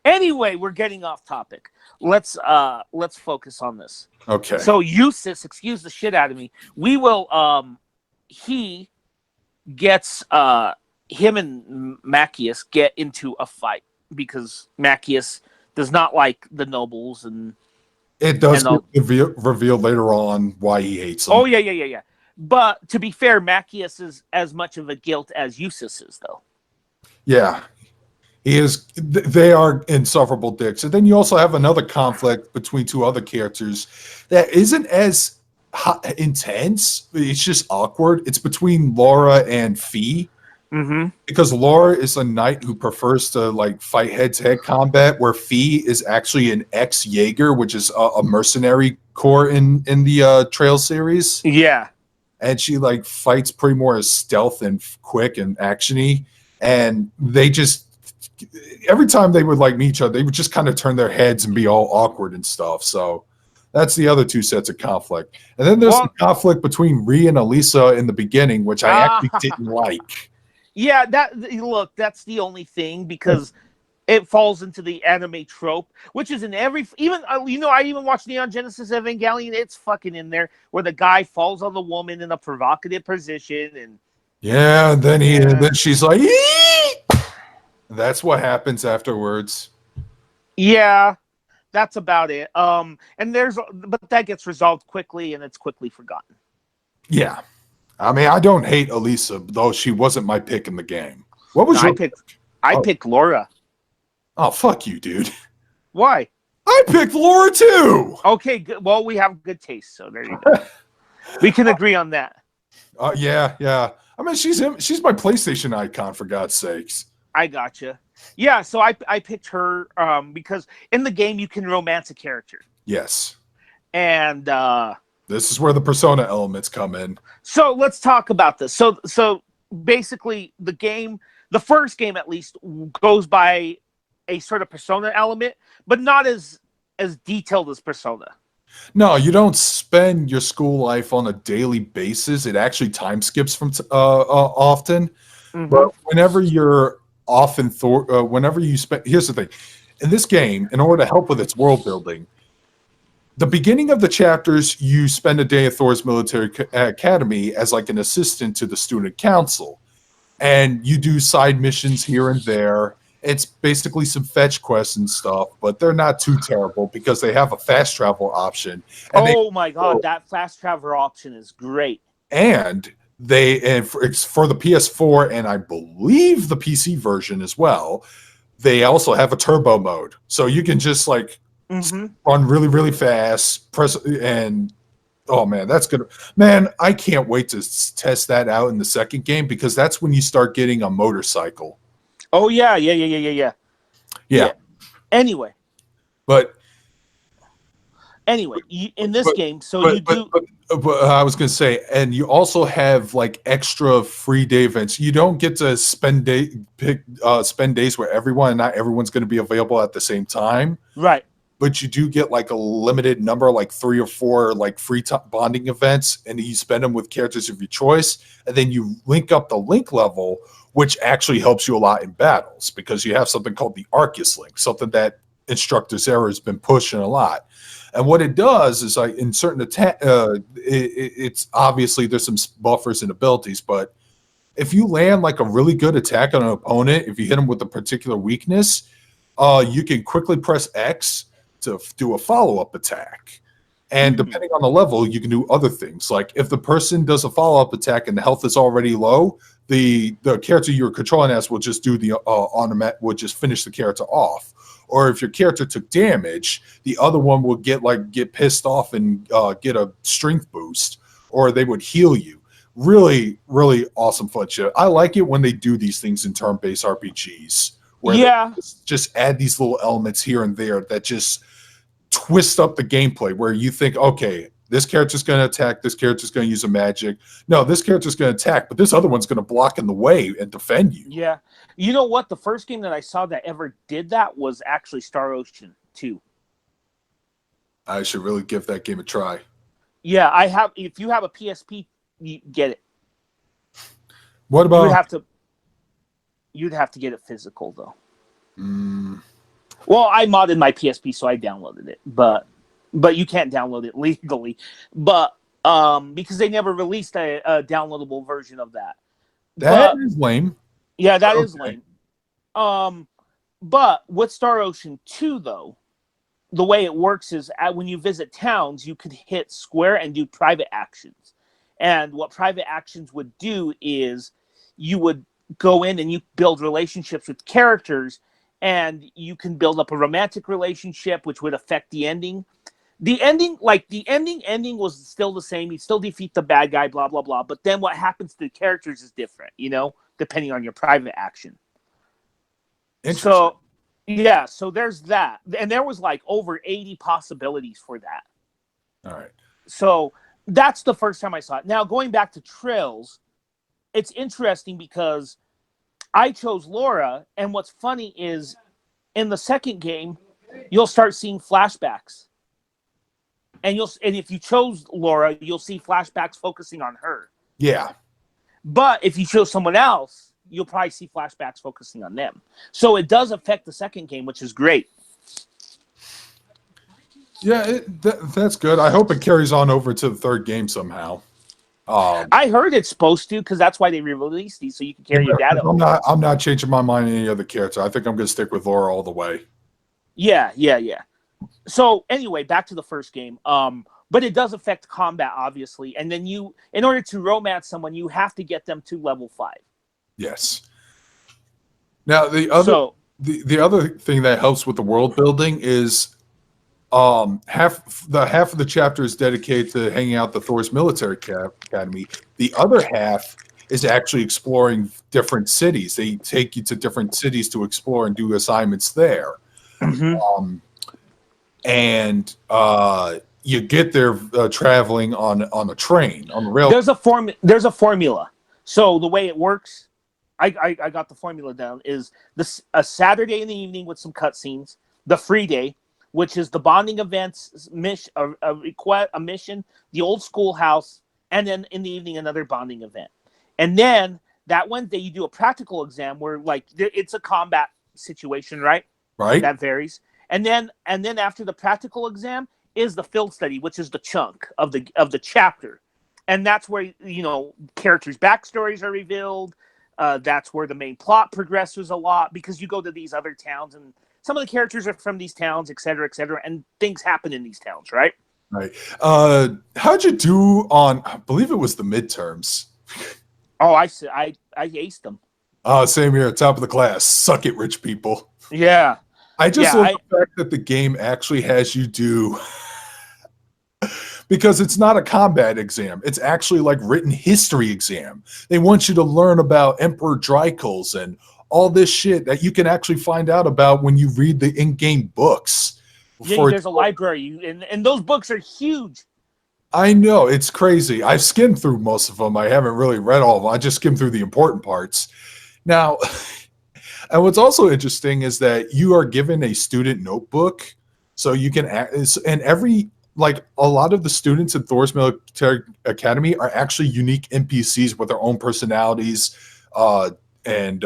Anyway, we're getting off topic. Let's focus on this. Okay. So Eustace, excuse the shit out of me. We will he gets him and Machias get into a fight because Machias does not like the nobles and It does and get revealed later on why he hates them. oh yeah. But to be fair, Machias is as much of a guilt as Eustace is, though. Yeah, he is. They are insufferable dicks. And then you also have another conflict between two other characters that isn't as intense. It's just awkward. It's between Laura and Fee. Mm-hmm. Because Laura is a knight who prefers to like fight head-to-head combat, where Fee is actually an ex-Jaeger, which is a mercenary corps in the Trail series. Yeah. And she like fights pretty more as stealth and quick and actiony. And they just every time they would like meet each other, they would just kind of turn their heads and be all awkward and stuff. So that's the other two sets of conflict. And then there's the conflict between Rhea and Elisa in the beginning, which I actually didn't like. Yeah, that's the only thing, because it falls into the anime trope, which is in every, even I even watched Neon Genesis Evangelion. It's fucking in there where the guy falls on the woman in a provocative position, and and then she's like, eee! That's what happens afterwards. Yeah, that's about it. But that gets resolved quickly, and it's quickly forgotten. Yeah. I mean, I don't hate Elisa, though she wasn't my pick in the game. What was your pick? I picked Laura. Oh, fuck you, dude. Why? I picked Laura too. Okay, good. Well, we have good taste, so there you go. We can agree on that. Yeah. I mean, she's my PlayStation icon, for God's sakes. I gotcha. Yeah, so I picked her because in the game you can romance a character. Yes. And this is where the persona elements come in. So let's talk about this. So basically the first game at least goes by a sort of persona element, but not as detailed as Persona. No, you don't spend your school life on a daily basis. It actually time skips from often. Mm-hmm. But whenever you're whenever you spend, here's the thing. In this game, in order to help with its world building, the beginning of the chapters, you spend a day at Thor's military academy as like an assistant to the student council. And you do side missions here and there. It's basically some fetch quests and stuff, but they're not too terrible because they have a fast travel option. And my God, that fast travel option is great. And it's for the PS4 and I believe the PC version as well. They also have a turbo mode. So you can just like run really, really fast, and oh man, that's good. Man, I can't wait to test that out in the second game because that's when you start getting a motorcycle. Oh yeah. Anyway, in this game, I was going to say, and you also have like extra free day events. You don't get to spend days where not everyone's going to be available at the same time. Right. But you do get like a limited number, like 3 or 4 like free bonding events, and you spend them with characters of your choice. And then you link up the link level, which actually helps you a lot in battles because you have something called the Arcus link, something that Instructor Zera has been pushing a lot. And what it does is like in certain it's obviously there's some buffers and abilities, but if you land like a really good attack on an opponent, if you hit them with a particular weakness, you can quickly press X to do a follow-up attack. And depending on the level, you can do other things. Like if the person does a follow-up attack and the health is already low, the character you're controlling as will just do the will just finish the character off. Or if your character took damage, the other one will get pissed off and get a strength boost, or they would heal you. Really, really awesome fun shit. I like it when they do these things in turn-based RPGs. Where they just add these little elements here and there that just twist up the gameplay where you think, okay, this character's going to attack, this character's going to use a magic. No, this character's going to attack, but this other one's going to block in the way and defend you. Yeah. You know what? The first game that I saw that ever did that was actually Star Ocean 2. I should really give that game a try. Yeah, I have. If you have a PSP, you get it. What about... You'd have to get it physical, though. Well, I modded my PSP, so I downloaded it, but you can't download it legally. But because they never released a downloadable version of that. That is lame. Yeah, that is Okay. lame. But with Star Ocean 2, though, the way it works is when you visit towns, you could hit square and do private actions. And what private actions would do is you would go in and you build relationships with characters, and you can build up a romantic relationship, which would affect the ending. The ending was still the same. You still defeat the bad guy, blah, blah, blah. But then what happens to the characters is different, depending on your private action. Interesting. So, yeah, so there's that. And there was like over 80 possibilities for that. All right. So that's the first time I saw it. Now, going back to Trails, it's interesting because I chose Laura. And what's funny is in the second game, you'll start seeing flashbacks. And if you chose Laura, you'll see flashbacks focusing on her. Yeah. But if you chose someone else, you'll probably see flashbacks focusing on them. So it does affect the second game, which is great. Yeah, that's good. I hope it carries on over to the third game somehow. I heard it's supposed to, because that's why they re-released these, so you can carry your data over. I'm not changing my mind on any other character. I think I'm going to stick with Laura all the way. Yeah. So anyway, back to the first game. But it does affect combat, obviously. And then in order to romance someone, you have to get them to level 5. Yes. Now the other thing that helps with the world building is half of the chapter is dedicated to hanging out the Thor's military academy. The other half is actually exploring different cities. They take you to different cities to explore and do assignments there. Mm-hmm. And you get there traveling on a train on the rail. There's a formula. So the way it works, I got the formula down, is a Saturday in the evening with some cutscenes, the free day, which is the bonding events, a mission, the old schoolhouse, and then in the evening another bonding event. And then that Wednesday you do a practical exam where it's a combat situation, right? Right. That varies. And then after the practical exam is the field study, which is the chunk of the chapter. And that's where, characters' backstories are revealed. That's where the main plot progresses a lot, because you go to these other towns and some of the characters are from these towns, et cetera, and things happen in these towns, right? Right. How'd you do on, I believe it was the midterms? Oh, I aced them. Same here, top of the class. Suck it, rich people. Yeah. I just love the fact that the game actually has you do, because it's not a combat exam. It's actually like written history exam. They want you to learn about Emperor Dracos and all this shit that you can actually find out about when you read the in-game books. Yeah, there's a library, and those books are huge. I know, it's crazy. I've skimmed through most of them. I haven't really read all of them. I just skimmed through the important parts. Now, and what's also interesting is that you are given a student notebook, so you can, and a lot of the students at Thor's Military Academy are actually unique NPCs with their own personalities, and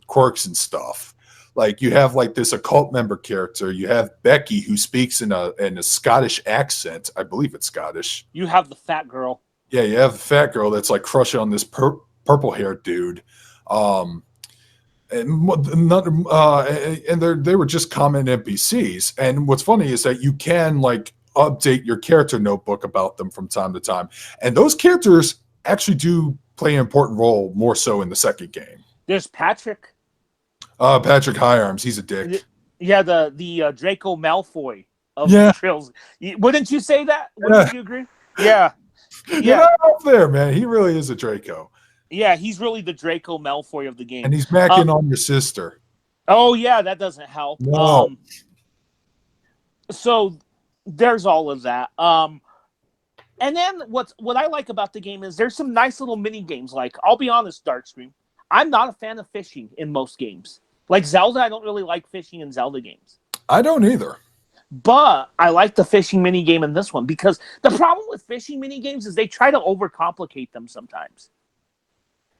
quirks and stuff. Like you have like this occult member character. You have Becky, who speaks in a Scottish accent. I believe it's Scottish. You have the fat girl. Yeah, you have the fat girl that's like crushing on this purple haired dude. And they were just common NPCs. And what's funny is that you can like update your character notebook about them from time to time. And those characters actually do play an important role, more so in the second game. There's Patrick. Patrick Higharms, he's a dick. Yeah, the Draco Malfoy of the Trails. Wouldn't you say that? Wouldn't you agree? Yeah. Yeah, up there, man. He really is a Draco. Yeah, he's really the Draco Malfoy of the game. And he's macking on your sister. Oh yeah, that doesn't help. No. So there's all of that. And then what I like about the game is there's some nice little mini games. Like, I'll be honest, Darkscream, I'm not a fan of fishing in most games. Like Zelda, I don't really like fishing in Zelda games. I don't either. But I like the fishing mini game in this one, because the problem with fishing mini games is they try to overcomplicate them sometimes.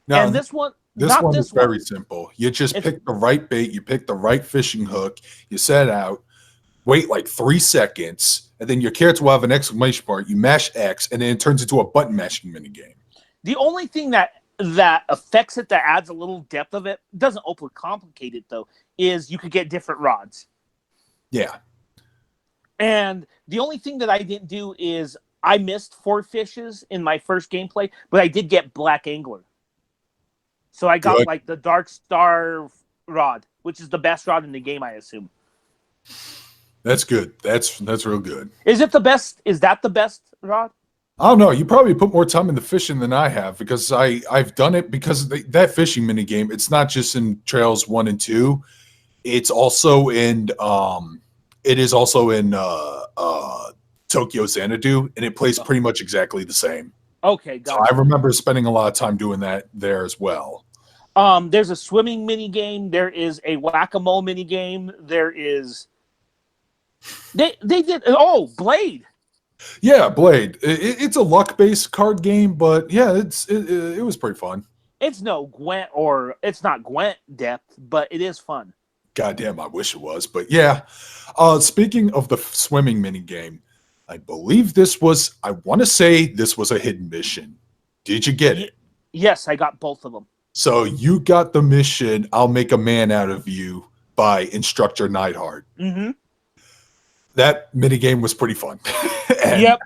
Now, and this one is very simple. You just pick the right bait, you pick the right fishing hook, you set out, wait like 3 seconds, and then your character will have an exclamation mark. You mash X, and then it turns into a button mashing mini game. The only thing that that affects it, that adds a little depth of it, doesn't overcomplicate it though, is you could get different rods. Yeah. And the only thing that I didn't do is I missed 4 fishes in my first gameplay, but I did get black angler. So I got like the Dark Star rod, which is the best rod in the game, I assume. That's good. That's real good. Is it the best? Is that the best rod? I don't know. You probably put more time into fishing than I have because I've done it because that fishing mini game. It's not just in Trails 1 and 2. It's also in it is also in Tokyo Xanadu, and it plays pretty much exactly the same. Okay, got it. I remember spending a lot of time doing that there as well. There's a swimming mini game. There is a whack-a-mole mini game. There is they did Blade. Yeah, Blade. It's a luck-based card game, but yeah, it was pretty fun. It's no Gwent it's not Gwent depth, but it is fun. Goddamn, I wish it was, but yeah. Speaking of the swimming mini game, I believe I want to say this was a hidden mission. Did you get it? Yes, I got both of them. So you got the mission, I'll make a man out of you by Instructor Neidhart. Mm-hmm. That minigame was pretty fun. Yep,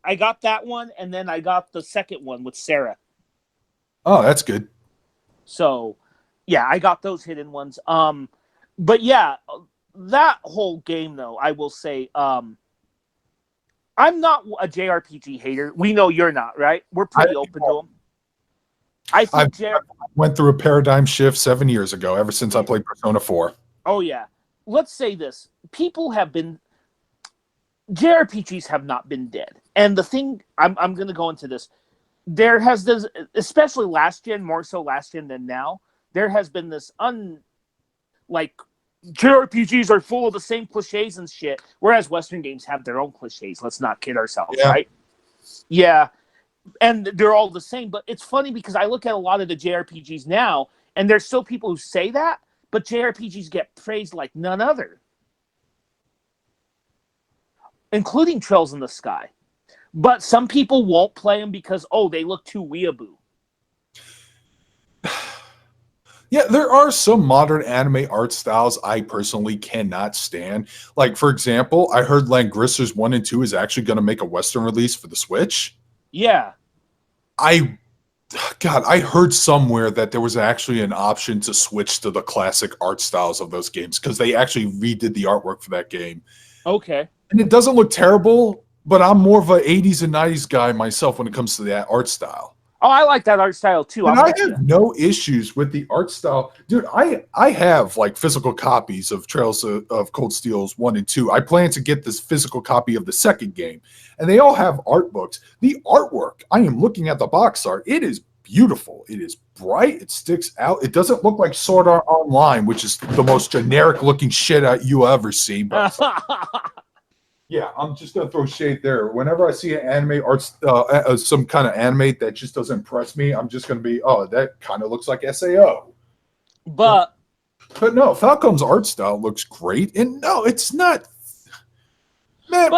I got that one, and then I got the second one with Sarah. Oh, that's good. So, yeah, I got those hidden ones. But yeah, that whole game, though, I will say, I'm not a JRPG hater. We know you're not, right? We're pretty open to them. I went through a paradigm shift 7 years ago, ever since I played Persona 4. Oh, yeah. Let's say this. JRPGs have not been dead. And the thing, I'm going to go into this. There has this, especially last gen, more so last gen than now, there has been this JRPGs are full of the same cliches and shit, whereas Western games have their own cliches. Let's not kid ourselves, right? Yeah. And they're all the same. But it's funny because I look at a lot of the JRPGs now, and there's still people who say that, but JRPGs get praised like none other. Including Trails in the Sky. But some people won't play them because, they look too weeaboo. Yeah, there are some modern anime art styles I personally cannot stand. Like, for example, I heard Langrisser's 1 and 2 is actually going to make a Western release for the Switch. Yeah. I heard somewhere that there was actually an option to switch to the classic art styles of those games because they actually redid the artwork for that game. Okay. And it doesn't look terrible, but I'm more of an 80s and 90s guy myself when it comes to that art style. Oh, I like that art style too. And I have no issues with the art style. Dude, I have like physical copies of Trails of Cold Steel's 1 and 2. I plan to get this physical copy of the second game. And they all have art books. The artwork, I am looking at the box art. It is beautiful. It is bright. It sticks out. It doesn't look like Sword Art Online, which is the most generic looking shit you ever see. But yeah, I'm just gonna throw shade there. Whenever I see an anime arts, some kind of anime that just doesn't impress me, I'm just gonna be, that kind of looks like SAO. But no, Falcom's art style looks great, and no, it's not. Man,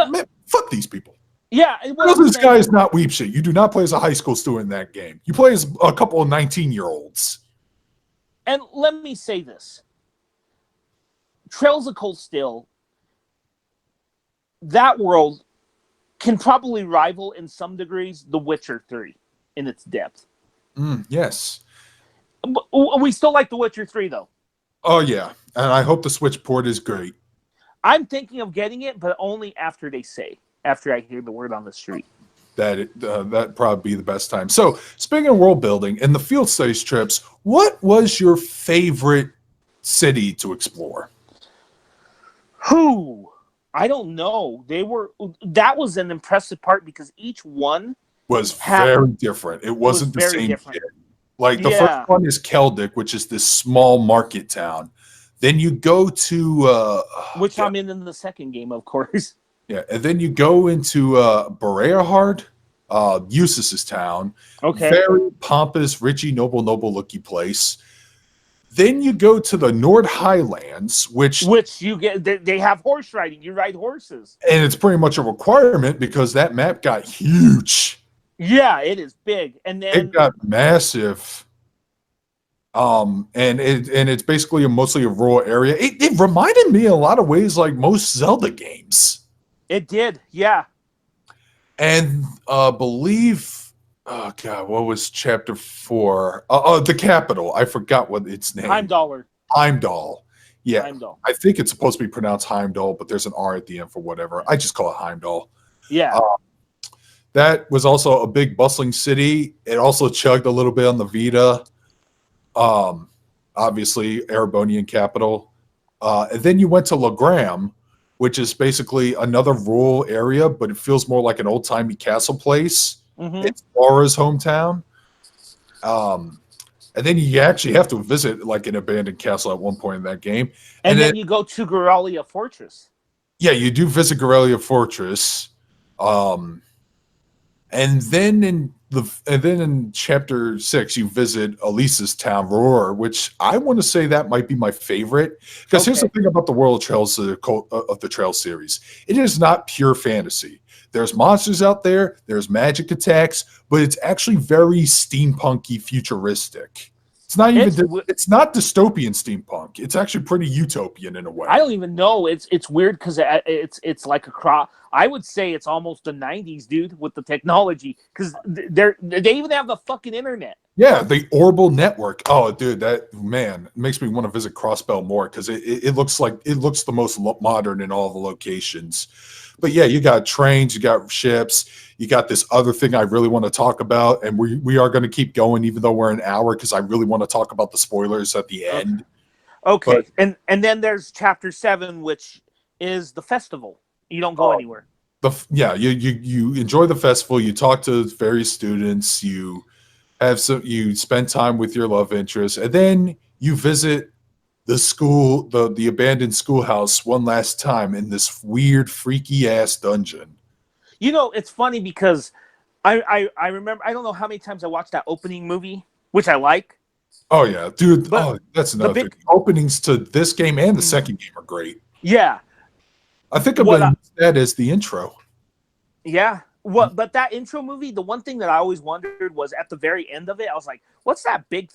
fuck these people. Yeah, this guy is not weep shit. You do not play as a high school student in that game. You play as a couple of 19-year-olds. And let me say this: Trails of Cold Steel. That world can probably rival in some degrees The Witcher 3 in its depth. Yes. We still like The Witcher 3 though. Oh yeah, and I hope the Switch port is great. I'm thinking of getting it, but only after I hear the word on the street. That'd probably be the best time. So speaking of world building and the field studies trips, what was your favorite city to explore? I don't know. That was an impressive part because each one was very different. It wasn't the same kid. Like the first one is Keldic, which is this small market town. Then you go to which I'm in the second game, of course. Yeah, and then you go into Boreahard, Eustace's town. Okay. Very pompous, richy, noble looking place. Then you go to the Nord Highlands, which you get. They have horse riding. You ride horses, and it's pretty much a requirement because that map got huge. Yeah, it is big, and then it got massive. And it's basically mostly a rural area. It reminded me in a lot of ways like most Zelda games. It did, yeah. And believe, oh god, what was chapter 4? The capital. I forgot what its name. Heimdall. Yeah, Heimdall. I think it's supposed to be pronounced Heimdall, but there's an R at the end for whatever. I just call it Heimdall. Yeah. That was also a big bustling city. It also chugged a little bit on the Vita. Obviously, Erebonian capital. And then you went to Legram, which is basically another rural area, but it feels more like an old-timey castle place. Mm-hmm. It's Laura's hometown. And then you actually have to visit like an abandoned castle at one point in that game. And then you go to Goralia Fortress. Yeah, you do visit Goralia Fortress. And then in chapter 6, you visit Elisa's town, Roar, which I want to say that might be my favorite. Because here's the thing about the World Trails of the Trail series: it is not pure fantasy. There's monsters out there, there's magic attacks, but it's actually very steampunky, futuristic. It's not even. It's not dystopian steampunk. It's actually pretty utopian in a way. I don't even know. It's weird because it's like a crop. I would say it's almost the 90s, dude, with the technology, because they even have the fucking internet. Yeah, the Orbital network. Oh, dude, that man makes me want to visit Crossbell more because it looks the most modern in all the locations. But yeah, you got trains, you got ships, you got this other thing I really want to talk about, and we are going to keep going even though we're an hour because I really want to talk about the spoilers at the end. Okay, but, and then there's chapter 7, which is the festival. You don't go anywhere. You enjoy the festival. You talk to various students. You spend time with your love interest, and then you visit the school, the abandoned schoolhouse one last time in this weird, freaky ass dungeon. You know, it's funny because I remember, I don't know how many times I watched that opening movie, which I like. Oh yeah, dude. That's another thing. Openings to this game and the second game are great. Yeah. I think about that as the intro. Yeah. But that intro movie, the one thing that I always wondered was at the very end of it, I was like, what's that big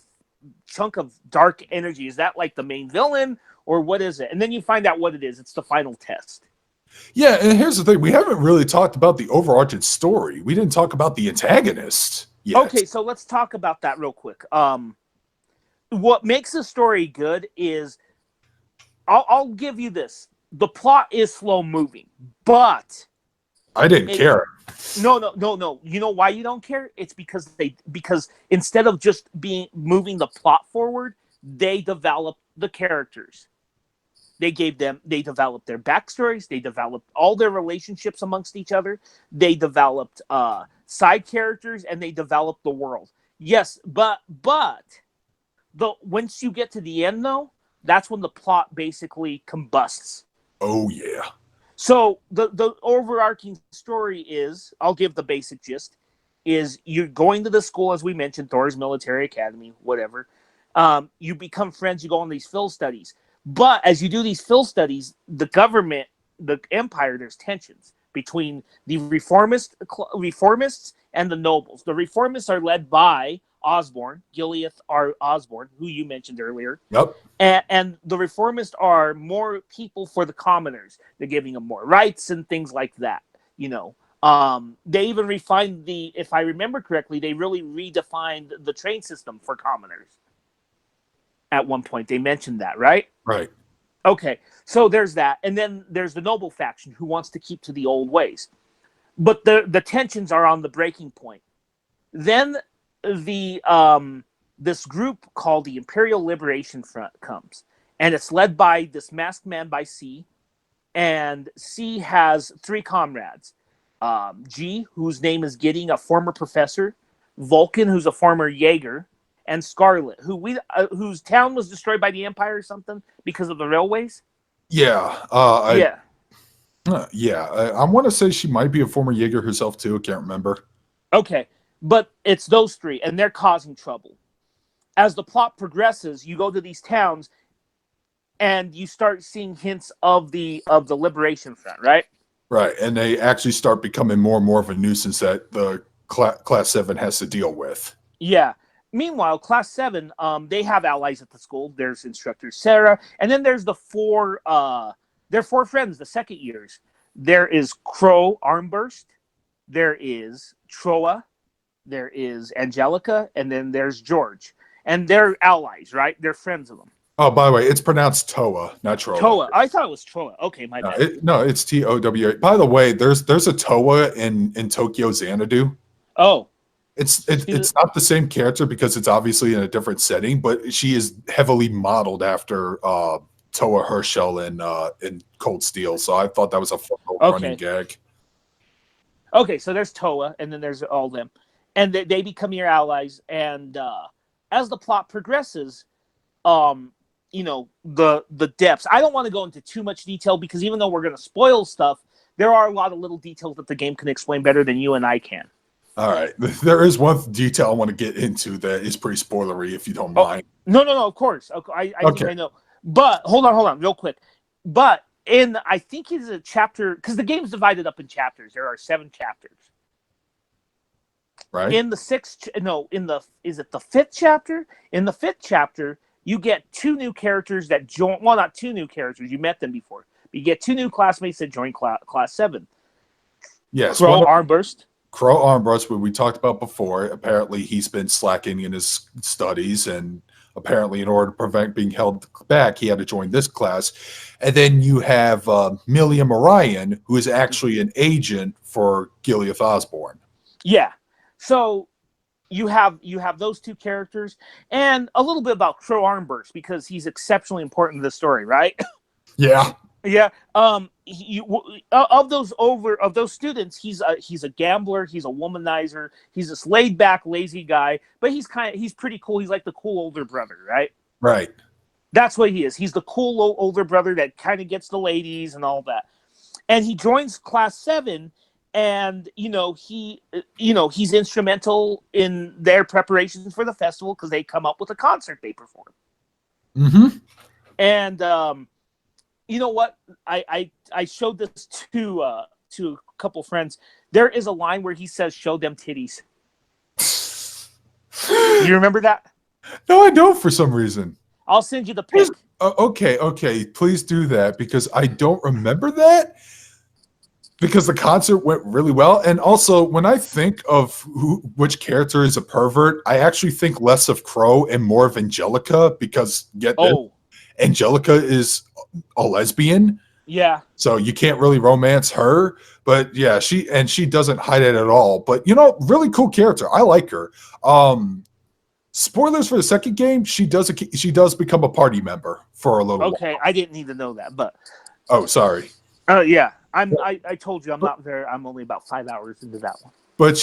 chunk of dark energy? Is that like the main villain or what is it? And then you find out what it is. It's the final test. Yeah, and here's the thing. We haven't really talked about the overarching story. We didn't talk about the antagonist yet. Okay, so let's talk about that real quick. What makes the story good is, I'll give you this. The plot is slow moving, but I didn't care. No. You know why you don't care? It's because instead of just moving the plot forward, they developed the characters. They developed their backstories. They developed all their relationships amongst each other. They developed side characters, and they developed the world. Yes, but once you get to the end, though, that's when the plot basically combusts. Oh yeah. So the overarching story is, I'll give the basic gist, is you're going to the school, as we mentioned, Thor's Military Academy, whatever. You become friends, you go on these field studies. But as you do these field studies, the government, the empire, there's tensions between the reformists and the nobles. The reformists are led by Osborne, Gileath R. Osborne, who you mentioned earlier. Yep. And the reformists are more people for the commoners. They're giving them more rights and things like that. You know, they even refined if I remember correctly, they really redefined the train system for commoners. At one point, they mentioned that, right? Right. Okay, so there's that, and then there's the noble faction who wants to keep to the old ways, but the tensions are on the breaking point. Then this group called the Imperial Liberation Front comes, and it's led by this masked man by C, and C has 3 comrades: G, whose name is Gideon, a former professor; Vulcan, who's a former Jaeger; and Scarlet, whose town was destroyed by the Empire or something because of the railways. Yeah. I want to say she might be a former Jaeger herself too. I can't remember. Okay, but it's those 3, and they're causing trouble. As the plot progresses, you go to these towns, and you start seeing hints of the Liberation Front, right? Right, and they actually start becoming more and more of a nuisance that the Class 7 has to deal with. Yeah. Meanwhile, Class 7, they have allies at the school. There's instructor Sarah, and then there's the their four friends, the second years. There is Crow Armburst, there is Troa, there is Angelica, and then there's George. And they're allies, right? They're friends of them. Oh, by the way, it's pronounced Toa, not Troa. Toa. I thought it was Troa. Okay, my bad. It's Towa. By the way, there's a Toa in Tokyo Xanadu. Oh. It's not the same character because it's obviously in a different setting, but she is heavily modeled after Toa Herschel in Cold Steel. So I thought that was a fun running gag. Okay, so there's Toa, and then there's all them. And they become your allies. And as the plot progresses, the depths. I don't want to go into too much detail because even though we're going to spoil stuff, there are a lot of little details that the game can explain better than you and I can. All right. There is one detail I want to get into that is pretty spoilery, if you don't mind. No, of course. I think I know. But hold on, real quick. But I think it's a chapter, because the game's divided up in chapters. There are 7 chapters. Right. Is it the 5th chapter? In the 5th chapter, you get 2 new characters that join. Well, not 2 new characters. You met them before. But you get 2 new classmates that join Class 7. Yes. Crow Armburst. Crow Armbrust, what we talked about before, apparently he's been slacking in his studies, and apparently in order to prevent being held back, he had to join this class. And then you have Milliam Orion, who is actually an agent for Gileath Osborne. Yeah. So you have those 2 characters, and a little bit about Crow Armburst because he's exceptionally important to the story, right? Yeah. Yeah. Of those students, he's a gambler, he's a womanizer, he's this laid back, lazy guy, but he's pretty cool. He's like the cool older brother, right? Right. That's what he is. He's the cool older brother that kind of gets the ladies and all that. And he joins Class 7, and he's instrumental in their preparations for the festival because they come up with a concert they perform. Mm-hmm. And you know what? I showed this to a couple friends. There is a line where he says, "Show them titties." You remember that? No, I don't for some reason. I'll send you the pic. Okay. Please do that because I don't remember that. Because the concert went really well. And also, when I think of which character is a pervert, I actually think less of Crow and more of Angelica because Angelica is a lesbian. Yeah. So you can't really romance her. But yeah, she doesn't hide it at all. But really cool character. I like her. Spoilers for the second game, she does become a party member for a little while. Okay, I didn't need to know that, but oh, sorry. Yeah. I told you I'm not there. I'm only about 5 hours into that one. But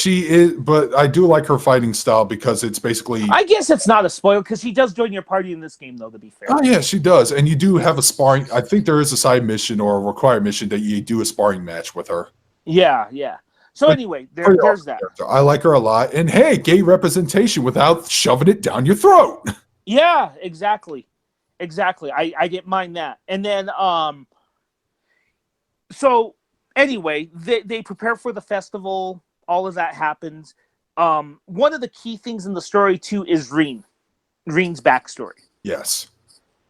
I do like her fighting style because it's basically. I guess it's not a spoiler because she does join your party in this game, though. To be fair. Oh yeah, she does, and you do have a sparring. I think there is a side mission or a required mission that you do a sparring match with her. Yeah. So anyway, there's that. I like her a lot, and hey, gay representation without shoving it down your throat. Yeah, exactly. I didn't mind that, and then So anyway, they prepare for the festival. All of that happens. One of the key things in the story, too, is Reen. Reen's backstory. Yes.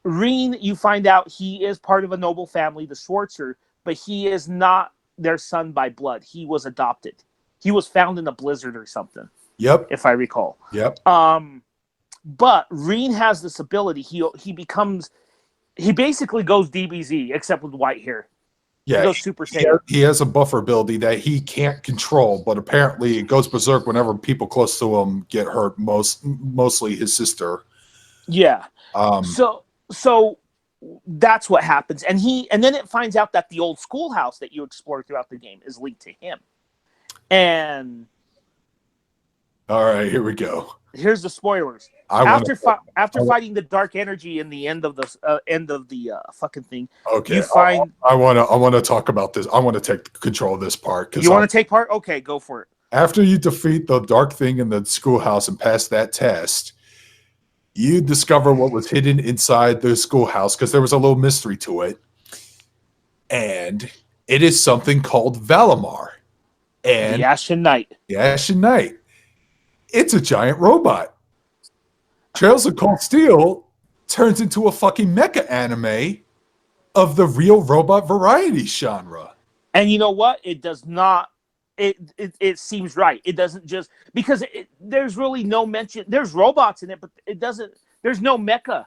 Reen, you find out he is part of a noble family, the Schwarzer, but he is not their son by blood. He was adopted. He was found in a blizzard or something. Yep. If I recall. Yep. But Reen has this ability. He basically goes DBZ, except with white hair. Yeah, he has a buffer ability that he can't control, but apparently it goes berserk whenever people close to him get hurt. Mostly his sister. Yeah. So that's what happens, and then it finds out that the old schoolhouse that you explore throughout the game is linked to him. And all right, here we go. Here's the spoilers. After fighting the dark energy in the end of the fucking thing, okay, you find. I want to talk about this. I want to take control of this part. You want to take part? Okay, go for it. After you defeat the dark thing in the schoolhouse and pass that test, you discover what was hidden inside the schoolhouse because there was a little mystery to it, and it is something called Valimar. And the Ashen Knight. The Ashen Knight. It's a giant robot. Trails of Cold Steel turns into a fucking mecha anime of the real robot variety genre. And you know what? It does not. It seems right. It doesn't just because there's really no mention. There's robots in it, but it doesn't. There's no mecha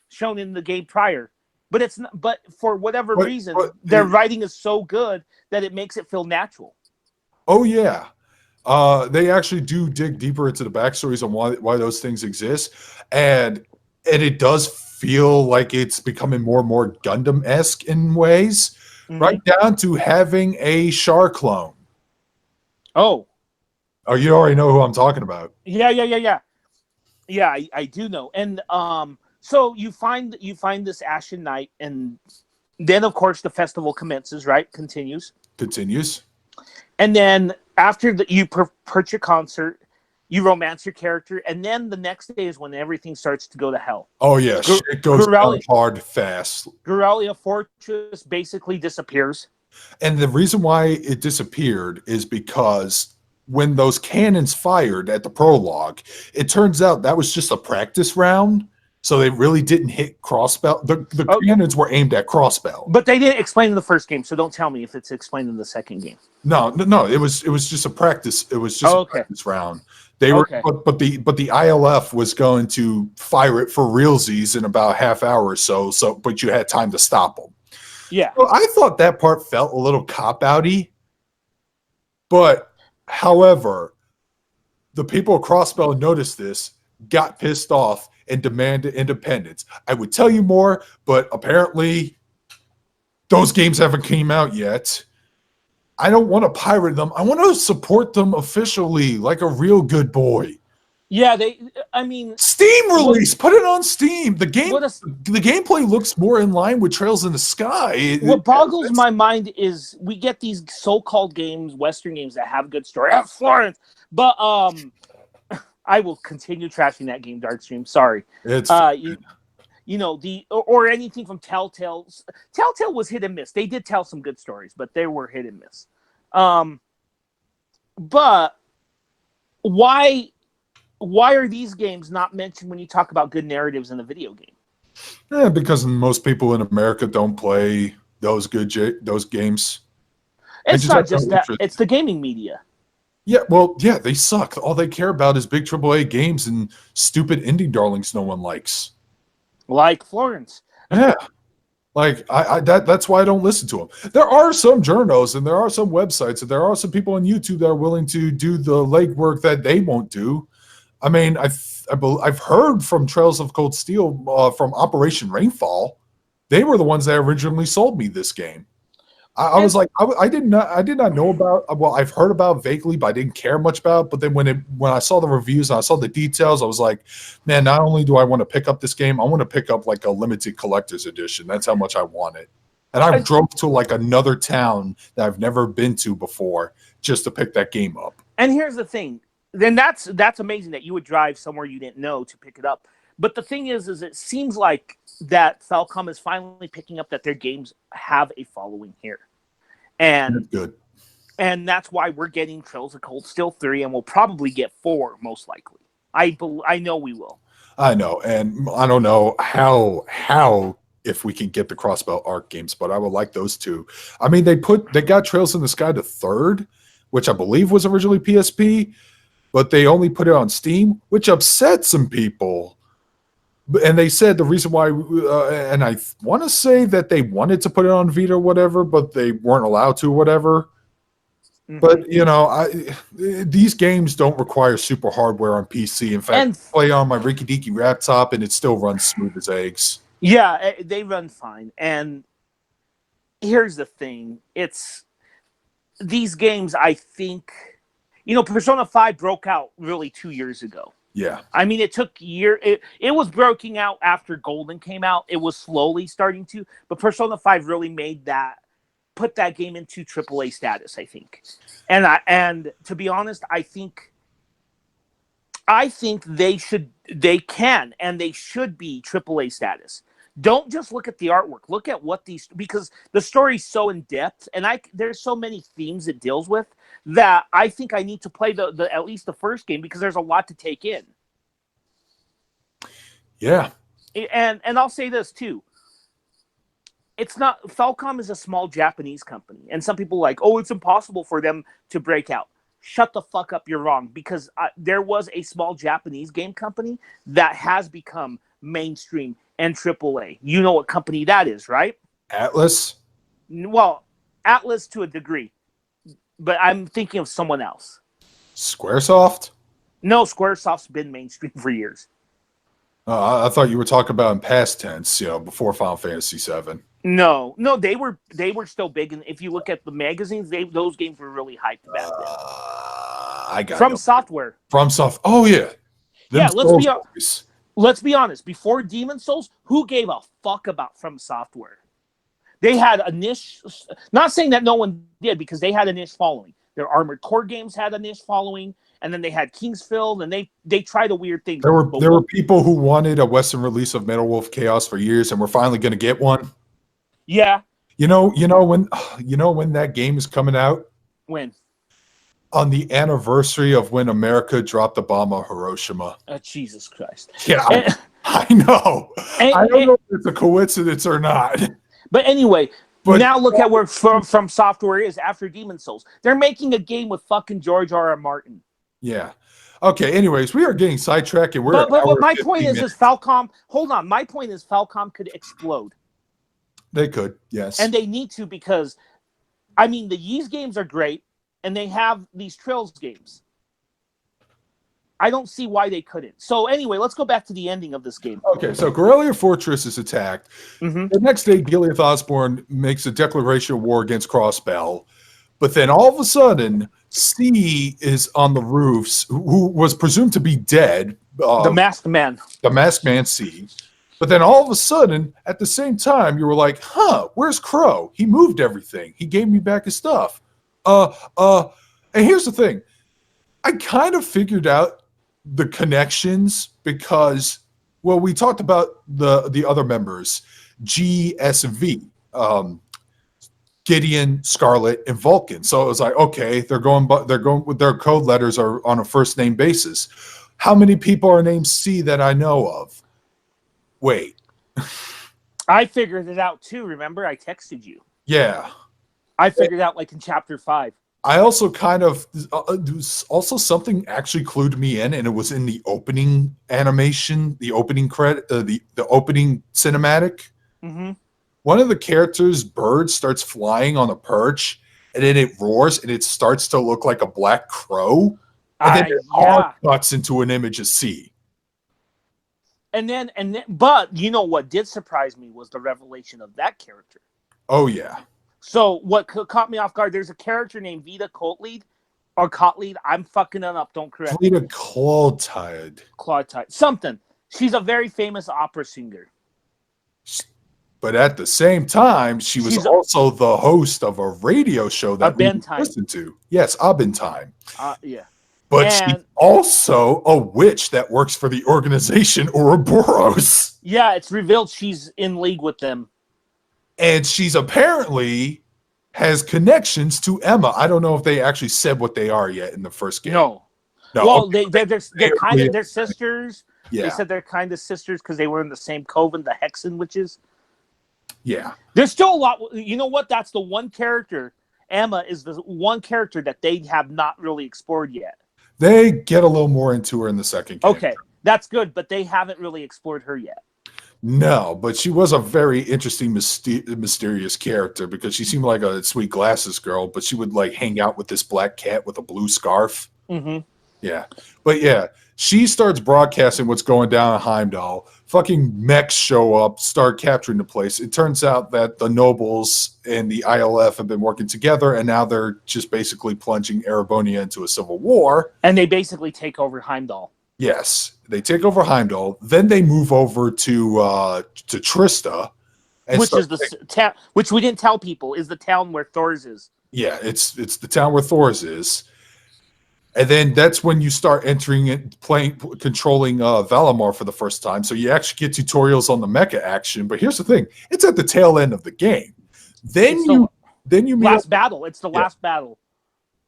shown in the game prior. But it's not. But for whatever reason, their writing is so good that it makes it feel natural. Oh yeah, they actually do dig deeper into the backstories on why those things exist, and it does feel like it's becoming more and more Gundam-esque in ways, right down to having a Char clone. Oh, you already know who I'm talking about. Yeah, I do know. And so you find this Ashen Knight, and then of course the festival commences, right? Continues. And then after you perch your concert, you romance your character, and then the next day is when everything starts to go to hell. Oh yeah, shit goes down hard fast. Gurelia Fortress basically disappears. And the reason why it disappeared is because when those cannons fired at the prologue, it turns out that was just a practice round. So they really didn't hit Crossbell. The cannons were aimed at Crossbell. But they didn't explain in the first game, so don't tell me if it's explained in the second game. No. It was just a practice. It was just a practice round. They were, but the ILF was going to fire it for realsies in about half hour or so. But you had time to stop them. Yeah. So I thought that part felt a little cop-outy. But, however, the people of Crossbell noticed this, got pissed off, and demanded independence. I would tell you more, but apparently those games haven't came out yet. I don't want to pirate them. I want to support them officially like a real good boy. Yeah, Steam release, put it on Steam. The gameplay looks more in line with Trails in the Sky. What boggles my mind is we get these so-called games, Western games that have good story. Florence, but I will continue trashing that game, Darkstream. Sorry, it's or anything from Telltale. Telltale was hit and miss. They did tell some good stories, but they were hit and miss. But why are these games not mentioned when you talk about good narratives in a video game? Yeah, because most people in America don't play those games. It's not just that; it's the gaming media. Yeah, well, yeah, they suck. All they care about is big AAA games and stupid indie darlings no one likes. Like Florence. Yeah. Like, that's why I don't listen to them. There are some journos and there are some websites and there are some people on YouTube that are willing to do the legwork that they won't do. I mean, I've heard from Trails of Cold Steel from Operation Rainfall. They were the ones that originally sold me this game. I was like, I did not know about. Well, I've heard about vaguely, but I didn't care much about. But then when I saw the reviews and I saw the details, I was like, man, not only do I want to pick up this game, I want to pick up like a limited collector's edition. That's how much I want it. And I drove to like another town that I've never been to before just to pick that game up. And here's the thing. Then that's amazing that you would drive somewhere you didn't know to pick it up. But the thing is it seems like that Falcom is finally picking up that their games have a following here. And that's good. And that's why we're getting Trails of Cold Steel 3, and we'll probably get 4, most likely. I know we will. I know, and I don't know how if we can get the Crossbell Arc games, but I would like those two. I mean, they got Trails in the Sky to 3rd, which I believe was originally PSP, but they only put it on Steam, which upset some people. And they said the reason why, and I want to say that they wanted to put it on Vita or whatever, but they weren't allowed to or whatever. Mm-hmm. But, these games don't require super hardware on PC. In fact, I play on my Riki-Diki laptop, and it still runs smooth as eggs. Yeah, they run fine. And here's the thing. It's these games, I think, Persona 5 broke out really 2 years ago. Yeah. I mean, it took years. It was breaking out after Golden came out. It was slowly starting to. But Persona 5 really put that game into AAA status, I think. And to be honest, I think they can and they should be AAA status. Don't just look at the artwork. Look at because the story's so in depth and there's so many themes it deals with that I think I need to play the at least the first game because there's a lot to take in. Yeah. And I'll say this too. It's not Falcom is a small Japanese company, and some people are like, oh, it's impossible for them to break out. Shut the fuck up, you're wrong. Because there was a small Japanese game company that has become mainstream and AAA. You know what company that is, right? Atlas. Well, Atlas to a degree, but I'm thinking of someone else. Squaresoft. No, Squaresoft's been mainstream for years. I thought you were talking about in past tense, before Final Fantasy VII. No, they were still big, and if you look at the magazines, those games were really hyped back then. I got From Software. From Soft. Oh yeah. Yeah, let's be honest. Before Demon Souls, who gave a fuck about From Software? They had a niche. Not saying that no one did, because they had a niche following. Their Armored Core games had a niche following, and then they had Kingsfield, and they tried a weird thing. There were people who wanted a Western release of Metal Wolf Chaos for years, and we're finally going to get one. Yeah. You know when that game is coming out? When? On the anniversary of when America dropped the bomb on Hiroshima. Jesus Christ. Yeah, I know. I don't know if it's a coincidence or not. But anyway, now look at where From Software is after Demon Souls. They're making a game with fucking George R.R. Martin. Yeah. Okay, anyways, we are getting sidetracked, and but my point is Falcom, hold on. My point is Falcom could explode. They could, yes. And they need to, because, I mean, the Ys games are great, and they have these Trails games. I don't see why they couldn't. So anyway, let's go back to the ending of this game. Okay, so Corellia Fortress is attacked. Mm-hmm. The next day, Gilead Osborne makes a declaration of war against Crossbell. But then all of a sudden, C is on the roofs, who was presumed to be dead. The masked man. The masked man, C. But then all of a sudden, at the same time, you were like, where's Crow? He moved everything. He gave me back his stuff. And here's the thing. I kind of figured out the connections because, well, we talked about the other members, G, S, and V, Gideon, Scarlet, and Vulcan. So it was like, okay, they're going with their code letters are on a first name basis. How many people are named C that I know of? Wait. I figured it out too. Remember, I texted you. Yeah. I figured out like in chapter 5. I also kind of also something actually clued me in, and it was in the opening animation, the opening credit, the opening cinematic. Mm-hmm. One of the characters' bird starts flying on a perch, and then it roars, and it starts to look like a black crow, and then it all cuts into an image of C. And then, but you know what did surprise me was the revelation of that character. Oh yeah. So what caught me off guard? There's a character named Vita Cotlead, or Cotlead. I'm fucking it up. Don't correct me. Vita Clotide. Something. She's a very famous opera singer. But at the same time, she's also the host of a radio show that we listen to. Yes, Abin Time. Yeah. But she's also a witch that works for the organization Ouroboros. Yeah, it's revealed she's in league with them. And she's apparently has connections to Emma. I don't know if they actually said what they are yet in the first game. No. Well, they're kind of, they're sisters. Yeah. They said they're kind of sisters because they were in the same coven, the Hexen witches. Yeah. There's still a lot. You know what? That's the one character. Emma is the one character that they have not really explored yet. They get a little more into her in the second game. Okay, that's good, but they haven't really explored her yet. No, but she was a very interesting, mysterious character because she seemed like a sweet glasses girl, but she would like hang out with this black cat with a blue scarf. Mm-hmm. Yeah. But yeah, she starts broadcasting what's going down in Heimdall. Fucking mechs show up, start capturing the place. It turns out that the nobles and the ILF have been working together, and now they're just basically plunging Erebonia into a civil war. And they basically take over Heimdall. Yes, they take over Heimdall. Then they move over to Trista, which is the town. Which we didn't tell people is the town where Thor's is. Yeah, it's the town where Thor's is. And then that's when you start entering it, controlling Valamar for the first time. So you actually get tutorials on the mecha action. But here's the thing: it's at the tail end of the game. Then you meet last battle. It's the last battle.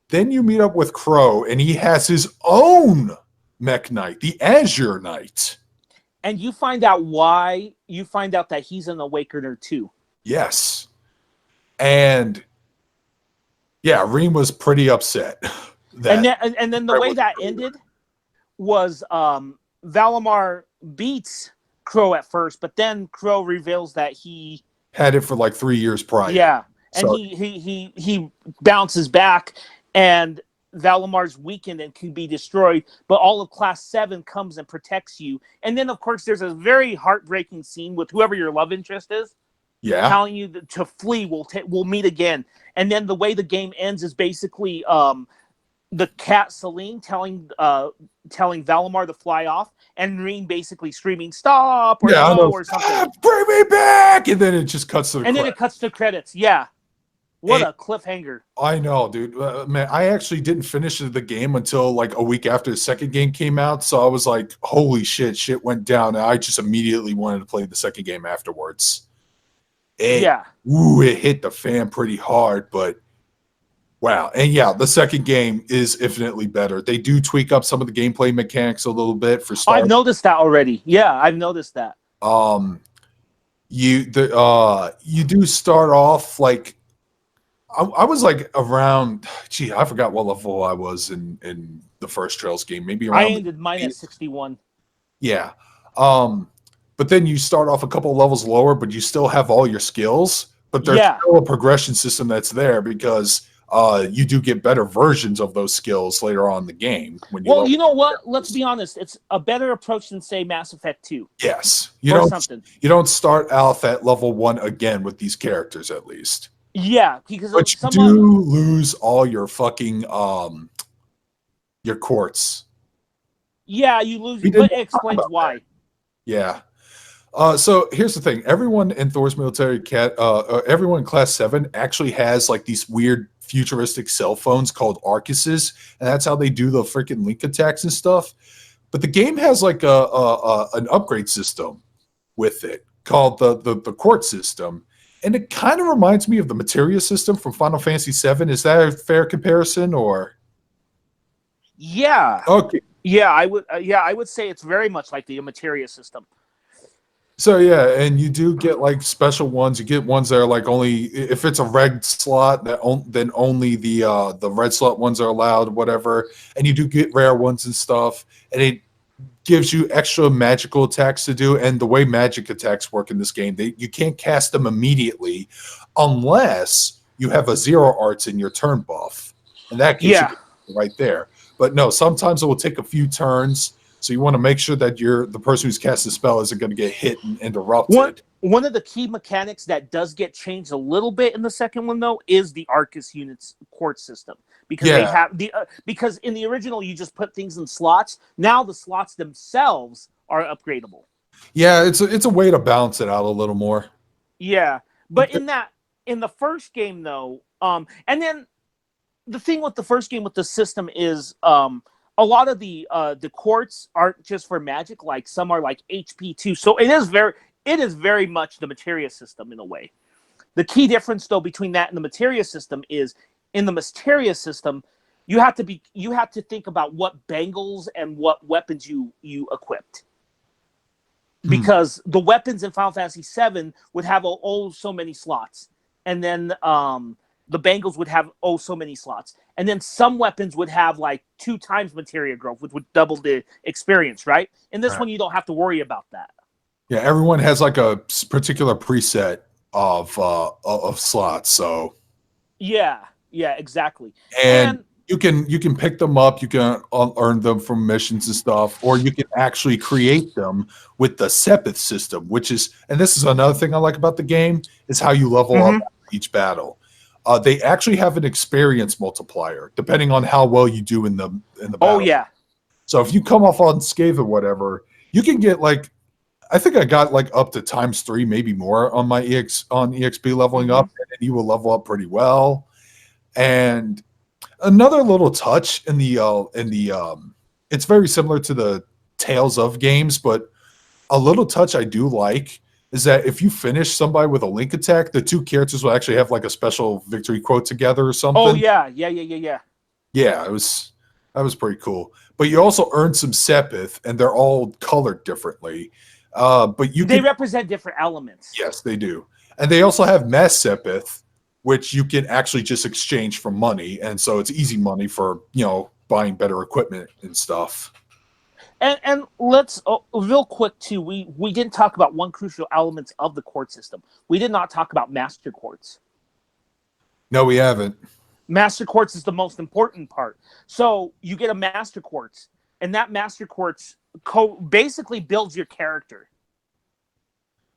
Then you meet up with Crow, and he has his own mech knight, the Azure Knight. And you find out why. You find out that he's an Awakener too. Yes. And yeah, Reem was pretty upset. And then the way that ended was Valimar beats Crow at first, but then Crow reveals that he had it for like 3 years prior. Yeah, and so, he bounces back, and Valimar's weakened and can be destroyed, but all of Class 7 comes and protects you. And then, of course, there's a very heartbreaking scene with whoever your love interest is. Yeah. Telling you to flee, we'll meet again. And then the way the game ends is basically the cat Celine telling Valimar to fly off, and Reen basically screaming "Stop!" or "No!" or something. Bring me back! And then it just cuts to the credits. Then it cuts to credits. Yeah. What a cliffhanger. I know, dude. Man, I actually didn't finish the game until like a week after the second game came out. So I was like, holy shit went down. And I just immediately wanted to play the second game afterwards. It hit the fan pretty hard, but wow. And yeah, the second game is infinitely better. They do tweak up some of the gameplay mechanics a little bit for I've noticed that already. Yeah, I've noticed that. You do start off like I was like around, I forgot what level I was in the first Trails game. Maybe around. I ended mine at 61. Yeah. But then you start off a couple levels lower, but you still have all your skills. But there's still a progression system that's there because you do get better versions of those skills later on in the game. You know what? Let's be honest. It's a better approach than, say, Mass Effect 2. Yes. You don't start off at level 1 again with these characters, at least. Yeah, because but you do lose all your fucking your quartz. Yeah, you lose, but it explains why. Yeah. So here's the thing: everyone in Thor's military everyone in Class 7 actually has like these weird futuristic cell phones called Arcuses, and that's how they do the freaking link attacks and stuff. But the game has like an upgrade system with it called the quartz system. And it kind of reminds me of the materia system from Final Fantasy VII. Is that a fair comparison, or? Yeah. Okay. Yeah, I would say it's very much like the materia system. So yeah, and you do get like special ones. You get ones that are like only if it's a red slot, then only the red slot ones are allowed, whatever. And you do get rare ones and stuff. And it gives you extra magical attacks to do, and the way magic attacks work in this game, you can't cast them immediately unless you have a 0 arts in your turn buff, and that gives you right there. But no, sometimes it will take a few turns, so you want to make sure that the person who's cast the spell isn't going to get hit and interrupted. One of the key mechanics that does get changed a little bit in the second one, though, is the Arcus units quartz system. Because they have because in the original you just put things in slots. Now the slots themselves are upgradable. Yeah, it's a way to balance it out a little more. Yeah, but in the first game though, and then the thing with the first game with the system is a lot of the quartz aren't just for magic. Like some are like HP too. So it is very much the materia system in a way. The key difference though between that and the materia system is, in the materia system, you have to think about what bangles and what weapons you equipped. Because the weapons in Final Fantasy VII would have so many slots, and then the bangles would have so many slots, and then some weapons would have like 2 times materia growth, which would double the experience. Right? In this one, you don't have to worry about that. Yeah, everyone has like a particular preset of slots, so Yeah, exactly. And you can pick them up, you can earn them from missions and stuff, or you can actually create them with the Sepith system, which is, and this is another thing I like about the game, is how you level up each battle. They actually have an experience multiplier, depending on how well you do in the battle. Oh yeah. So if you come off unscathed or whatever, you can get like, I think I got like up to ×3, maybe more on my EXP leveling up, and you will level up pretty well. And another little touch in the it's very similar to the Tales of games, but a little touch I do like is that if you finish somebody with a link attack, the 2 characters will actually have like a special victory quote together or something. Oh yeah. Yeah, it was That was pretty cool. But you also earn some Sepith, and they're all colored differently. But you They can, represent different elements. yes, they do. And they also have Mass Sepith, which you can actually just exchange for money. And so it's easy money for, buying better equipment and stuff. And let's real quick too. We didn't talk about one crucial element of the quartz system. We did not talk about master quartz. No, we haven't. Master quartz is the most important part. So you get a master quartz, and that master quartz basically builds your character.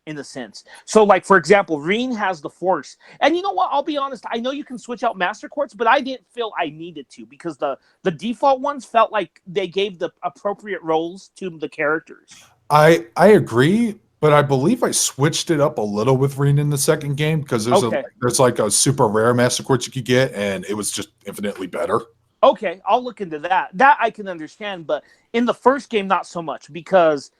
In a sense. So, like, for example, Reen has the Force. And you know what? I'll be honest. I know you can switch out Master Quartz, but I didn't feel I needed to because the default ones felt like they gave the appropriate roles to the characters. I agree, but I believe I switched it up a little with Reen in the second game because there's like a super rare Master Quartz you could get, and it was just infinitely better. Okay, I'll look into that. That I can understand, but in the first game, not so much because,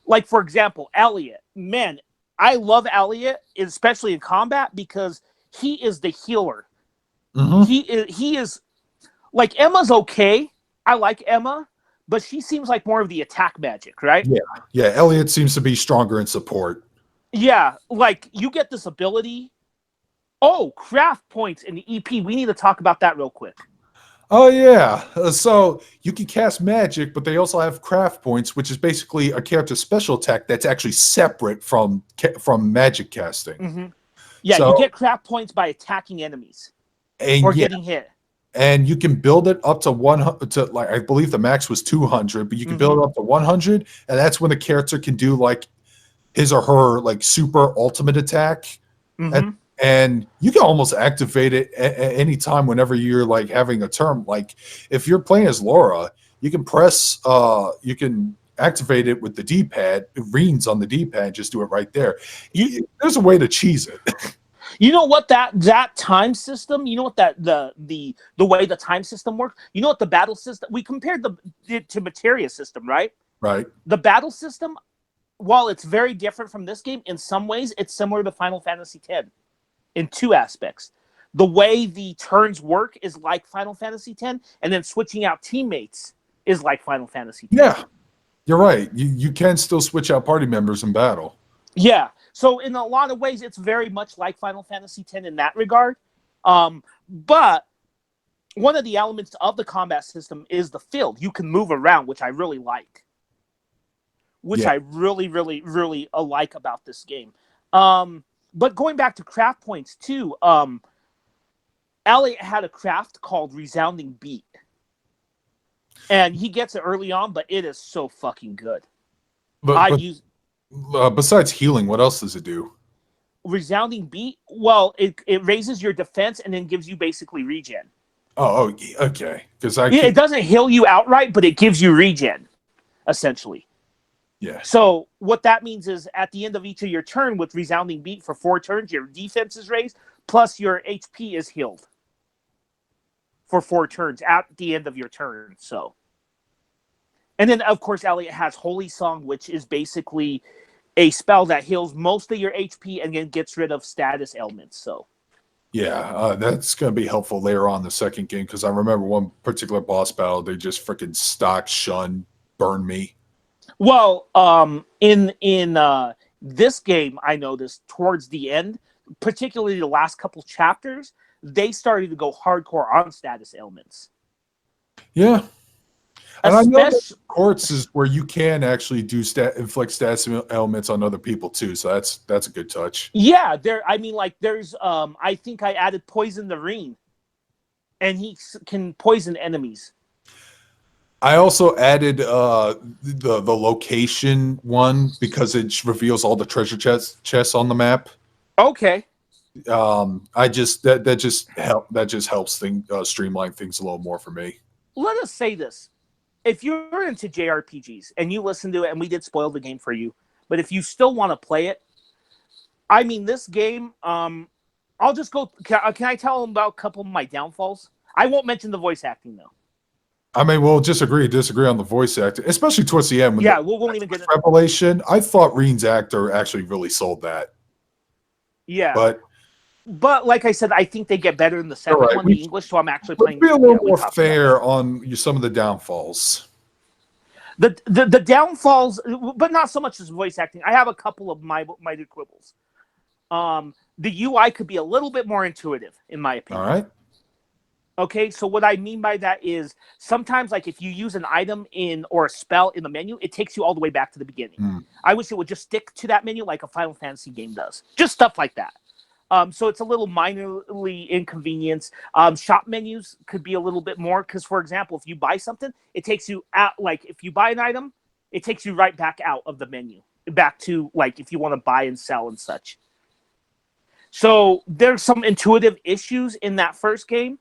like, for example, Elliot, man, I love Elliot, especially in combat, because he is the healer. Mm-hmm. He is like Emma's okay. I like Emma, but she seems like more of the attack magic, right? Yeah. Elliot seems to be stronger in support. Yeah, like you get this ability. Oh, craft points in the EP. We need to talk about that real quick. Oh, yeah. So you can cast magic, but they also have craft points, which is basically a character's special attack that's actually separate from magic casting. Mm-hmm. Yeah, so, you get craft points by attacking enemies or getting hit. And you can build it up to 100. To, like, I believe the max was 200, but you can build it up to 100, and that's when the character can do like his or her like super ultimate attack. Mm-hmm. And you can almost activate it at any time whenever you're like having a turn. Like if you're playing as Laura, you can you can activate it with the D-pad. Reen's on the D-pad, just do it right there. There's a way to cheese it. You know what that time system? You know what the way the time system works? You know what the battle system? We compared it to Materia system, right? Right. The battle system, while it's very different from this game, in some ways it's similar to Final Fantasy X. In two aspects. The way the turns work is like Final Fantasy X, and then switching out teammates is like Final Fantasy X. Yeah, you're right. You can still switch out party members in battle. Yeah. So in a lot of ways, it's very much like Final Fantasy X in that regard. But one of the elements of the combat system is the field. You can move around, which I really like. I really, really, really like about this game. But going back to craft points too, Elliot had a craft called Resounding Beat. And he gets it early on, but it is so fucking good. Besides healing, what else does it do? Resounding Beat, well, it raises your defense and then gives you basically regen. Oh okay. Because it doesn't heal you outright, but it gives you regen, essentially. Yeah. So what that means is at the end of each of your turn with Resounding Beat for 4 turns, your defense is raised, plus your HP is healed for 4 turns at the end of your turn. So, and then of course Elliot has Holy Song, which is basically a spell that heals most of your HP and then gets rid of status ailments. So. Yeah, that's going to be helpful later on in the second game because I remember one particular boss battle, they just freaking stock shun burn me. Well, in this game, I noticed towards the end, particularly the last couple chapters, they started to go hardcore on status ailments. Yeah. And I know that quartz is where you can actually do inflict status ailments on other people too, so that's a good touch. Yeah, there's I think I added Poison the Reen, and he can poison enemies. I also added the location one because it reveals all the treasure chests on the map. Okay. That just helps streamline things a little more for me. Let us say this. If you're into JRPGs and you listen to it, and we did spoil the game for you, but if you still want to play it, I mean, this game, I'll just go. Can I tell them about a couple of my downfalls? I won't mention the voice acting, though. I mean, we'll disagree on the voice acting, especially towards the end. We won't even get Revelation. I thought Reen's actor actually really sold that. Yeah. But But like I said, I think they get better in the second right. one, the English. So I'm actually Let's playing. be a little we more talked about fair on some of the downfalls. the downfalls, but not so much as voice acting. I have a couple of minor quibbles. The UI could be a little bit more intuitive, in my opinion. All right. Okay, so what I mean by that is sometimes, like if you use an item or a spell in the menu, it takes you all the way back to the beginning. I wish it would just stick to that menu like a Final Fantasy game does. Just stuff like that. So it's a little minorly inconvenience. Shop menus could be a little bit more because, for example, if you buy something, it takes you out. Like if you buy an item, it takes you right back out of the menu, back to like if you want to buy and sell and such. So there's some intuitive issues in that first game.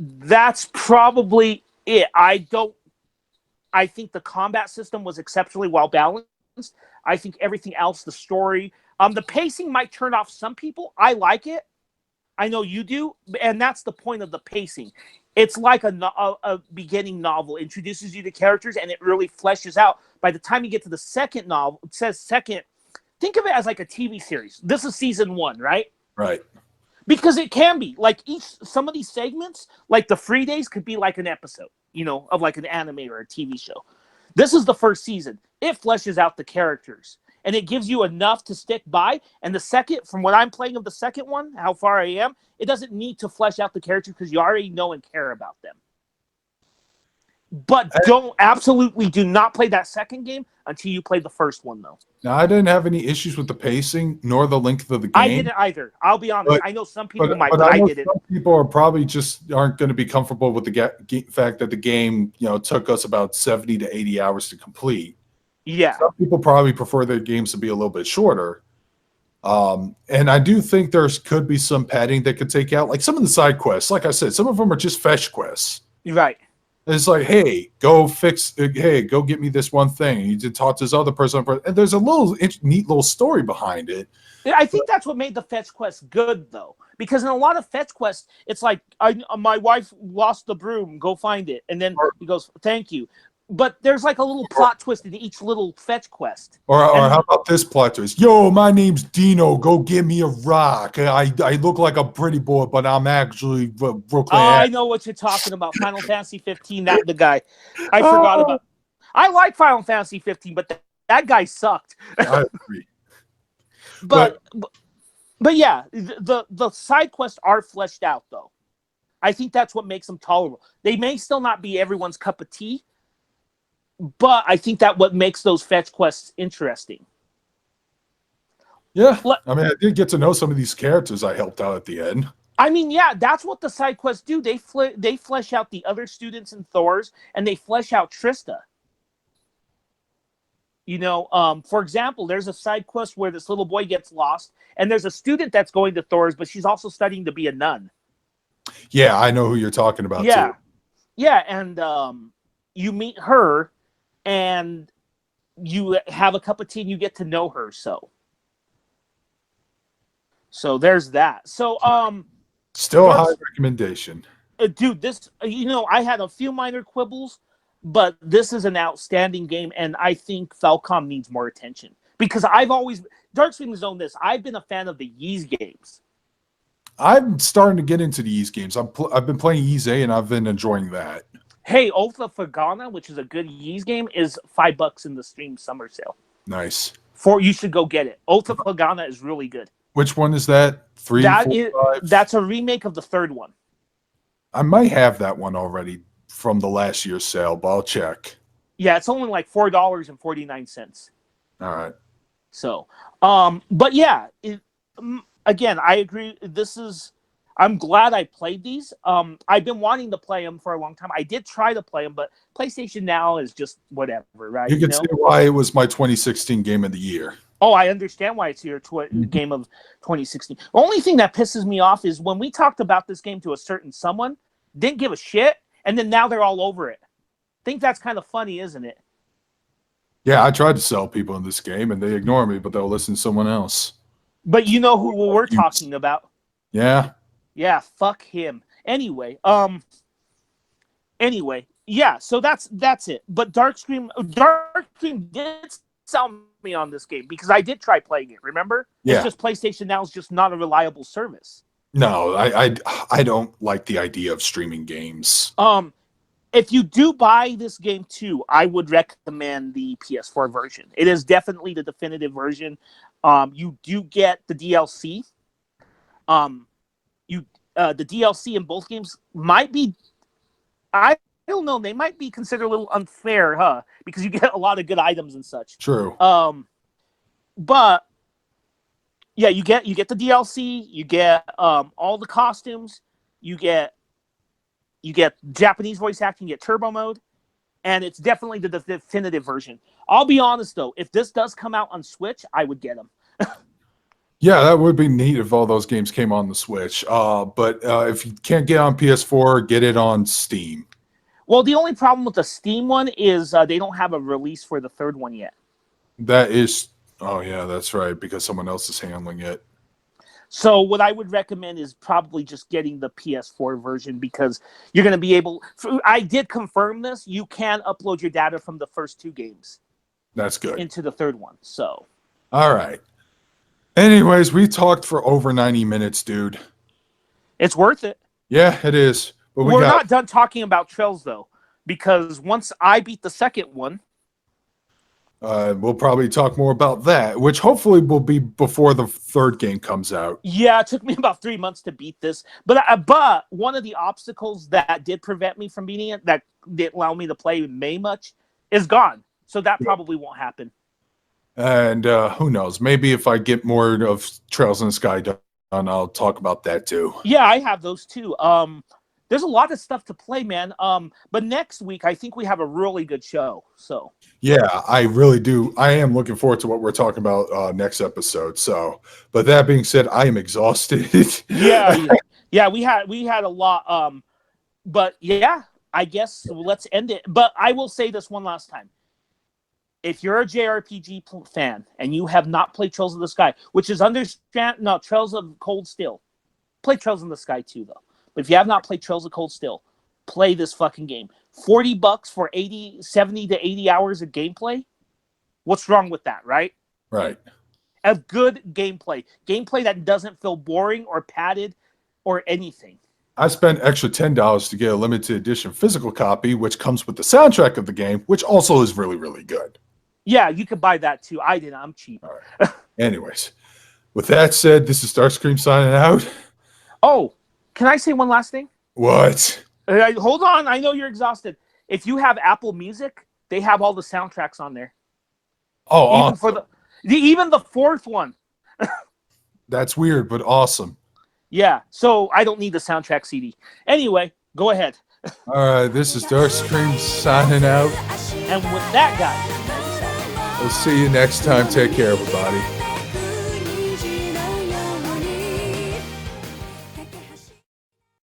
That's probably it. I think the combat system was exceptionally well balanced. I think everything else, the story, the pacing might turn off some people. I like it. I know you do, and that's the point of the pacing. It's like a beginning novel, introduces you to characters, and it really fleshes out. By the time you get to the second novel, it says second. Think of it as like a TV series. This is season 1, right? Right. Because it can be like some of these segments, like the free days, could be like an episode, of like an anime or a TV show. This is the first season. It fleshes out the characters and it gives you enough to stick by. And the second, from what I'm playing of the second one, how far I am, it doesn't need to flesh out the characters because you already know and care about them. But absolutely do not play that second game until you play the first one, though. Now, I didn't have any issues with the pacing nor the length of the game. I didn't either. I'll be honest. I know some people might, but I didn't. Some people are probably just aren't going to be comfortable with the fact that the game, took us about 70 to 80 hours to complete. Yeah. Some people probably prefer their games to be a little bit shorter. And I do think could be some padding that could take out, like some of the side quests. Like I said, some of them are just fetch quests. Right. It's like, hey, go get me this one thing. And you did talk to this other person, and there's a neat little story behind it. I think that's what made the fetch quest good, though, because in a lot of fetch quests, it's like, my wife lost the broom, go find it, and then he goes, thank you. But there's like a little plot twist in each little fetch quest. Or how about this plot twist? Yo, my name's Dino. Go give me a rock. I look like a pretty boy, but I'm actually Brooklyn. I know what you're talking about. Final Fantasy 15. That the guy. I forgot about. I like Final Fantasy 15, but that guy sucked. I agree. But yeah, the side quests are fleshed out, though. I think that's what makes them tolerable. They may still not be everyone's cup of tea, but I think that what makes those fetch quests interesting. Yeah, I mean, I did get to know some of these characters I helped out at the end. I mean, yeah, that's what the side quests do. They flesh out the other students in Thor's, and they flesh out Trista. For example, there's a side quest where this little boy gets lost, and there's a student that's going to Thor's, but she's also studying to be a nun. Yeah, I know who you're talking about, too. Yeah, and you meet her, and you have a cup of tea, and you get to know her, so there's that. So, still a high recommendation. Dude, this, I had a few minor quibbles, but this is an outstanding game, and I think Falcom needs more attention. Because Darkscream has known this. I've been a fan of the Ys games. I'm starting to get into the Ys games. I've been playing Ys A, and I've been enjoying that. Hey, Oath of Fagana, which is a good Ys game, is $5 in the Steam summer sale. Nice. You should go get it. Oath of Fagana is really good. Which one is that? 3, 4, 5? That's a remake of the third one. I might have that one already from the last year's sale, but I'll check. Yeah, it's only like $4.49. All right. So, but yeah, again, I agree. I'm glad I played these. I've been wanting to play them for a long time. I did try to play them, but PlayStation Now is just whatever, right? You can see why it was my 2016 game of the year. Oh, I understand why it's your game of 2016. The only thing that pisses me off is when we talked about this game to a certain someone, didn't give a shit, and then now they're all over it. I think that's kind of funny, isn't it? Yeah, I tried to sell people in this game, and they ignore me, but they'll listen to someone else. But you know who we're talking about. Yeah. Yeah, fuck him. Anyway, yeah, so that's it. But Darkscream did sound me on this game because I did try playing it. Remember? Yeah. It's just PlayStation Now is just not a reliable service. No, I don't like the idea of streaming games. If you do buy this game too, I would recommend the PS4 version. It is definitely the definitive version. You do get the DLC. The DLC in both games might be, I don't know, they might be considered a little unfair, huh? Because you get a lot of good items and such. True. But yeah, you get the DLC, you get all the costumes, you get Japanese voice acting, you get turbo mode, and it's definitely the definitive version. I'll be honest though, if this does come out on Switch, I would get them. Yeah, that would be neat if all those games came on the Switch. But if you can't get on PS4, get it on Steam. Well, the only problem with the Steam one is they don't have a release for the third one yet. That is, oh yeah, that's right, because someone else is handling it. So what I would recommend is probably just getting the PS4 version because you're going to be able... I did confirm this. You can upload your data from the first two games. That's good. Into the third one, so... All right. Anyways, we talked for over 90 minutes, dude. It's worth it. Yeah, it is. But we're not done talking about Trails, though, because once I beat the second one... we'll probably talk more about that, which hopefully will be before the third game comes out. Yeah, it took me about 3 months to beat this. But one of the obstacles that did prevent me from beating it, that didn't allow me to play May much, is gone. So that probably won't happen. And who knows? Maybe if I get more of Trails in the Sky done, I'll talk about that too. Yeah, I have those too. There's a lot of stuff to play, man. But next week, I think we have a really good show. So yeah, I really do. I am looking forward to what we're talking about next episode. So, but that being said, I am exhausted. yeah, we had a lot. But yeah, I guess let's end it. But I will say this one last time. If you're a JRPG fan and you have not played Trails of the Sky, which is Trails of Cold Steel, play Trails in the Sky too, though. But if you have not played Trails of Cold Steel, play this fucking game. $40 for 70 to 80 hours of gameplay? What's wrong with that, right? Right. A good gameplay. Gameplay that doesn't feel boring or padded or anything. I spent extra $10 to get a limited edition physical copy, which comes with the soundtrack of the game, which also is really, really good. Yeah, you could buy that too. I didn't. I'm cheap. All right. Anyways, with that said, this is Darkscream signing out. Oh, can I say one last thing? What? Hold on. I know you're exhausted. If you have Apple Music, they have all the soundtracks on there. Oh, even the fourth one. That's weird, but awesome. Yeah, so I don't need the soundtrack CD. Anyway, go ahead. All right, this is Darkscream signing out. And with that, guys, we'll see you next time. Take care, everybody.